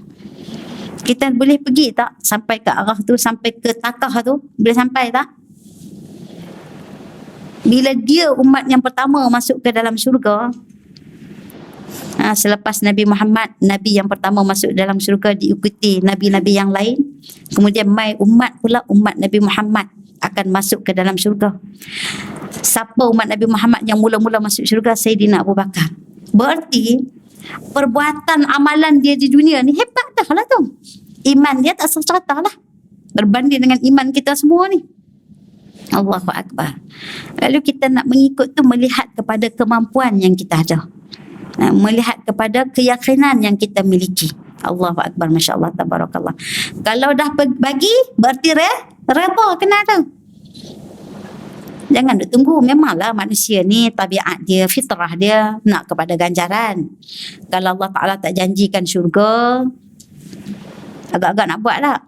Kita boleh pergi tak sampai ke arah tu, sampai ke takah tu? Boleh sampai tak? Bila dia umat yang pertama masuk ke dalam syurga, selepas Nabi Muhammad, Nabi yang pertama masuk dalam syurga, diikuti Nabi-Nabi yang lain. Kemudian mai umat pula, umat Nabi Muhammad akan masuk ke dalam syurga. Siapa umat Nabi Muhammad yang mula-mula masuk syurga? Sayyidina Abu Bakar. Berarti perbuatan amalan dia di dunia ni hebat dah lah tu. Iman dia tak serata lah berbanding dengan iman kita semua ni. Allahu Akbar. Lalu kita nak mengikut tu, melihat kepada kemampuan yang kita ada, melihat kepada keyakinan yang kita miliki. Allahu Akbar, Masya Allah, tabarakallah. Kalau dah bagi, berarti reba kena tu. Jangan duk tunggu. Memanglah manusia ni tabiat dia, fitrah dia nak kepada ganjaran. Kalau Allah Ta'ala tak janjikan syurga, agak-agak nak buat tak?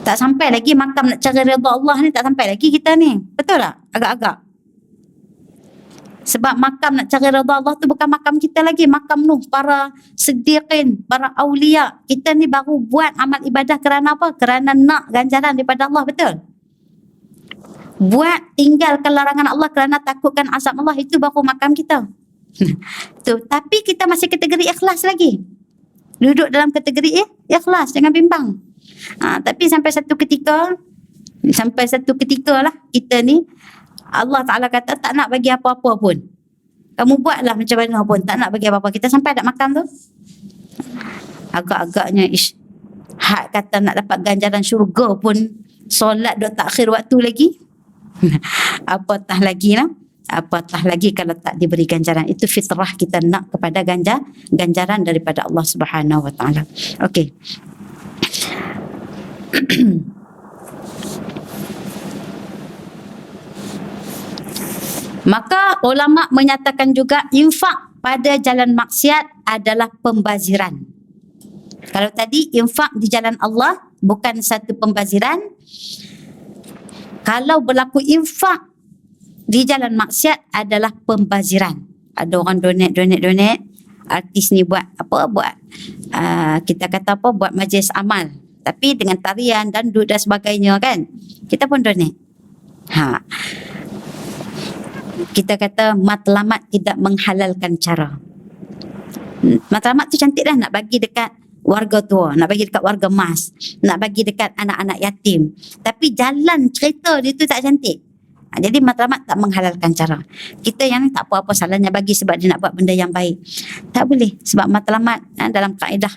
Tak sampai lagi makam nak cari redha Allah ni, tak sampai lagi kita ni. Betul tak? Agak-agak. Sebab makam nak cari redha Allah tu bukan makam kita lagi, makam Nuh, para siddiqin, para awliya. Kita ni baru buat amal ibadah kerana apa? Kerana nak ganjaran daripada Allah, betul? Buat tinggalkan larangan Allah kerana takutkan azab Allah, itu baru makam kita. Tu, tapi kita masih kategori ikhlas lagi. Duduk dalam kategori ikhlas, jangan bimbang. Tapi sampai satu ketika lah kita ni, Allah Ta'ala kata tak nak bagi apa-apa pun. Kamu buatlah macam mana pun, tak nak bagi apa-apa. Kita sampai tak makam tu. Agak-agaknya hak kata nak dapat ganjaran syurga pun, solat duk takhir waktu lagi. Apatah lagi kalau tak diberi ganjaran. Itu fitrah kita nak kepada ganjaran daripada Allah Subhanahu Wa Taala. Okey. Maka ulama menyatakan juga infak pada jalan maksiat adalah pembaziran. Kalau tadi infak di jalan Allah bukan satu pembaziran, kalau berlaku infak di jalan maksiat adalah pembaziran. Ada orang donate, artis ni buat apa, kita kata apa, buat majlis amal, tapi dengan tarian dan duduk dan sebagainya kan, kita pun donate. Kita kata matlamat tidak menghalalkan cara. Matlamat tu cantik dah, nak bagi dekat warga tua, nak bagi dekat warga mas, nak bagi dekat anak-anak yatim. Tapi jalan cerita dia tu tak cantik. Jadi matlamat tak menghalalkan cara. Kita yang ni tak apa-apa salahnya bagi sebab dia nak buat benda yang baik. Tak boleh. Sebab matlamat dalam kaedah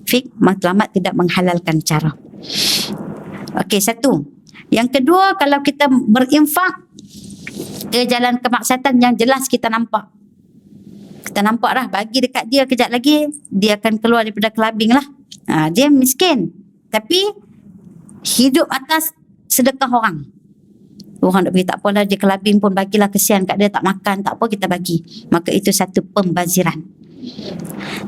fiqh, matlamat tidak menghalalkan cara. Okey, satu. Yang kedua, kalau kita berinfak ke jalan kemaksiatan yang jelas kita nampak. Kita nampak dah, bagi dekat dia kejap lagi, dia akan keluar daripada kelabing lah. Dia miskin. Tapi hidup atas sedekah orang. Orang nak bagi, tak apalah, dia kelabing pun bagilah, kesian kat dia, tak makan, tak apa, kita bagi. Maka itu satu pembaziran.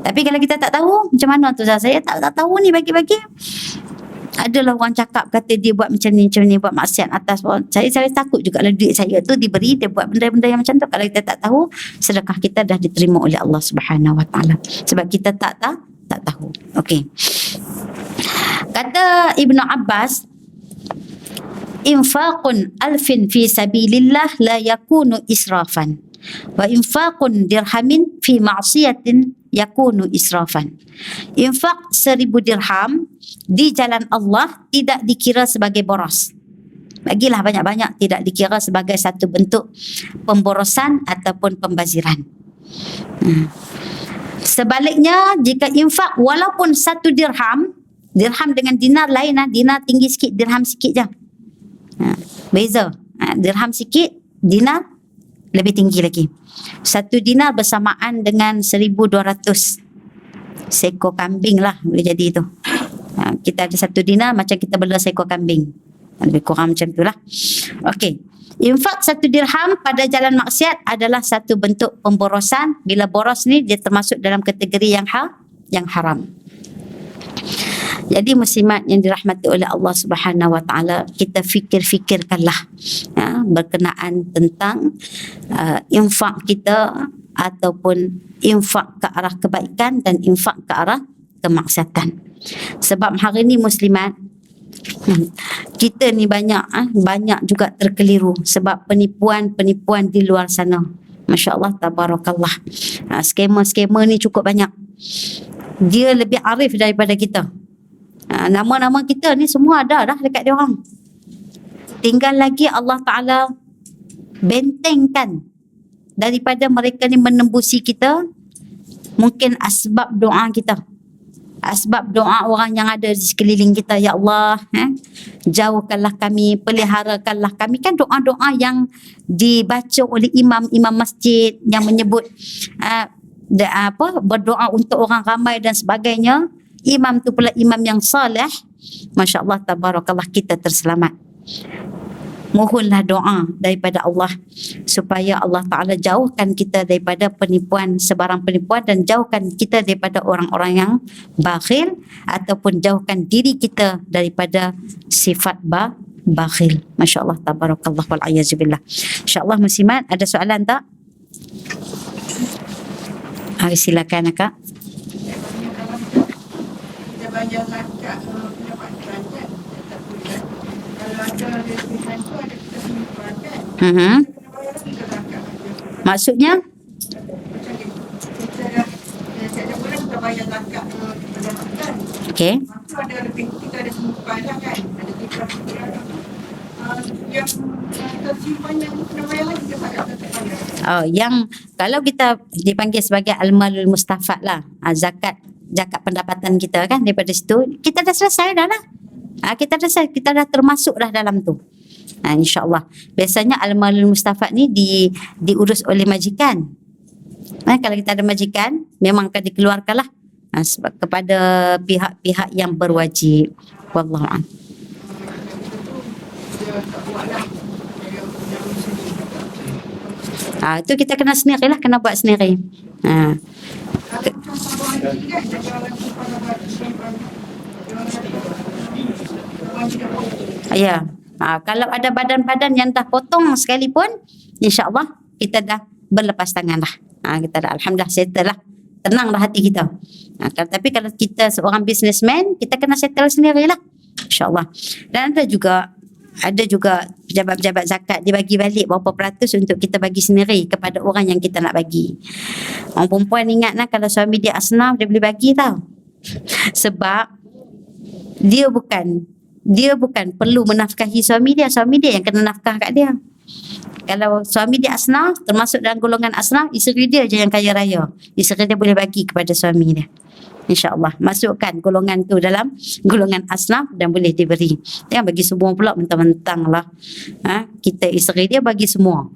Tapi kalau kita tak tahu, macam mana tu? Saya tak tahu ni bagi-bagi. Adalah orang cakap kata dia buat macam ni, buat maksiat atas orang. Saya takut juga kalau duit saya tu diberi, dia buat benda-benda yang macam tu. Kalau kita tak tahu, sedekah kita dah diterima oleh Allah Subhanahu Wa Taala. Sebab kita tak tak tahu. Okey. Kata Ibnu Abbas, infaqun alfin fi sabilillah la yakunu israfan wa infaqun dirhamin fi ma'siyatin yakunu israfan. Infak 1000 dirham di jalan Allah tidak dikira sebagai boros. Bagilah banyak-banyak, tidak dikira sebagai satu bentuk pemborosan ataupun pembaziran. Sebaliknya, jika infak walaupun 1 dirham, dirham dengan dinar lain lah, dinar tinggi sikit, dirham sikit je. Beza. Dirham sikit, dinar lebih tinggi lagi. 1 dinar bersamaan dengan 1,200 seekor kambing lah boleh jadi itu. Kita ada 1 dinar macam kita bela seekor kambing. Lebih kurang macam itulah. Okey. Infak 1 dirham pada jalan maksiat adalah satu bentuk pemborosan. Bila boros ni dia termasuk dalam kategori yang haram. Jadi muslimat yang dirahmati oleh Allah Subhanahu Wa Taala, kita fikir-fikirkanlah berkenaan tentang infak kita ataupun infak ke arah kebaikan dan infak ke arah kemaksiatan. Sebab hari ni muslimat, kita ni banyak juga terkeliru sebab penipuan di luar sana. Masya Allah, tabarakallah. Skamer ni cukup banyak. Dia lebih arif daripada kita. Nama-nama kita ni semua ada dah dekat dia orang. Tinggal lagi Allah Ta'ala bentengkan daripada mereka ni menembusi kita. Mungkin asbab doa kita, asbab doa orang yang ada di sekeliling kita. Ya Allah, jauhkanlah kami, peliharakanlah kami. Kan doa-doa yang dibaca oleh imam-imam masjid yang menyebut berdoa untuk orang ramai dan sebagainya. Imam tu pula imam yang saleh. Masya Allah, tabarakallah, kita terselamat. Mohonlah doa daripada Allah supaya Allah Ta'ala jauhkan kita daripada penipuan, sebarang penipuan, dan jauhkan kita daripada orang-orang yang bakhil ataupun jauhkan diri kita daripada sifat bakhil. Masya Allah, tabarakallah, wal'ayazubillah. InsyaAllah muslimat, ada soalan tak? Silakan Kak. Kita bayar zakat pendapatan kan, tak boleh. Kalau ada resident tu ada kita simpan kan. Kita bayar kita zakat. Maksudnya? Kita dah setiap bulan kita bayar zakat pendapatan. Okey. Maka ada lebih, kita ada simpan lah kan. Ada tiga-tiga yang tersimpan yang kena bayar lagi kita bayar zakat. Oh, yang kalau kita dipanggil sebagai al-malul mustafad lah, zakat pendapatan kita kan, daripada situ kita dah selesai dah lah. Kita dah termasuk dah dalam tu. InsyaAllah. Biasanya al-malul mustafad ni diurus oleh majikan. Kalau kita ada majikan, memang akan dikeluarkan lah kepada pihak-pihak yang berwajib. Wallahu'alam. Itu kita kena sendiri lah, kena buat sendiri. Ya. Kalau ada badan-badan yang dah potong sekalipun, insya-Allah kita dah berlepas tangan lah. Kita dah alhamdulillah settle lah. Tenang dah hati kita. Tapi kalau kita seorang businessman, kita kena settle sendirilah. Insya-Allah. Dan ada juga pejabat-pejabat zakat, dia bagi balik berapa peratus untuk kita bagi sendiri kepada orang yang kita nak bagi. Orang perempuan ingat lah, kalau suami dia asnaf, dia boleh bagi tau. Sebab dia bukan perlu menafkahi suami dia yang kena nafkah kat dia. Kalau suami dia asnaf, termasuk dalam golongan asnaf, isteri dia je yang kaya raya. Isteri dia boleh bagi kepada suami dia. InsyaAllah masukkan golongan tu dalam golongan asnaf dan boleh diberi. Jangan bagi semua pula mentang-mentang lah. Kita isteri dia bagi semua.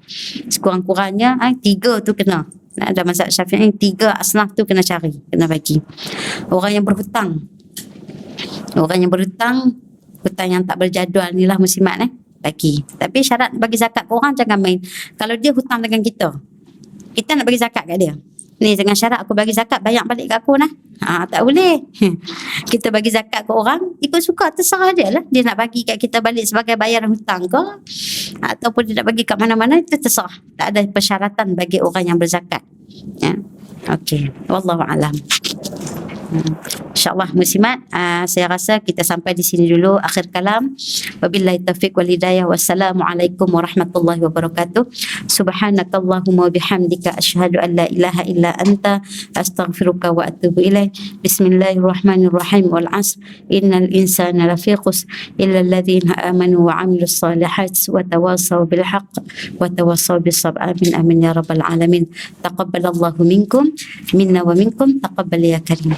Sekurang-kurangnya 3 tu kena. Ada mazhab Syafi'i 3 asnaf tu kena cari, kena bagi. Orang yang berhutang, hutang yang tak berjadual ni lah muslimat bagi. Tapi syarat bagi zakat ke orang jangan main. Kalau dia hutang dengan kita nak bagi zakat kat dia, ni dengan syarat aku bagi zakat banyak balik kat aku tak boleh. Kita bagi zakat ke orang ikut suka, terserah dia lah. Dia nak bagi kat kita balik sebagai bayaran hutang ke ataupun dia nak bagi kat mana-mana, itu terserah. Tak ada persyaratan bagi orang yang berzakat. Okey, wallahu alam. InsyaAllah muslimat, saya rasa kita sampai di sini dulu akhir kalam. Wabillahi taufiq wal hidayah. Wassalamualaikum warahmatullahi wabarakatuh. Subhanakallahumma wa bihamdika asyhadu an la ilaha illa anta astaghfiruka wa atubu ilaik. Bismillahirrahmanirrahim. Wal 'asr innal insana lafi khusr illa alladhina amanu wa 'amilus solihat wa tawasaw bil haqq wa tawasaw bis sabr. Amin amin ya rabbal alamin. Taqabbalallahu minkum minna wa minkum taqabbal ya karim.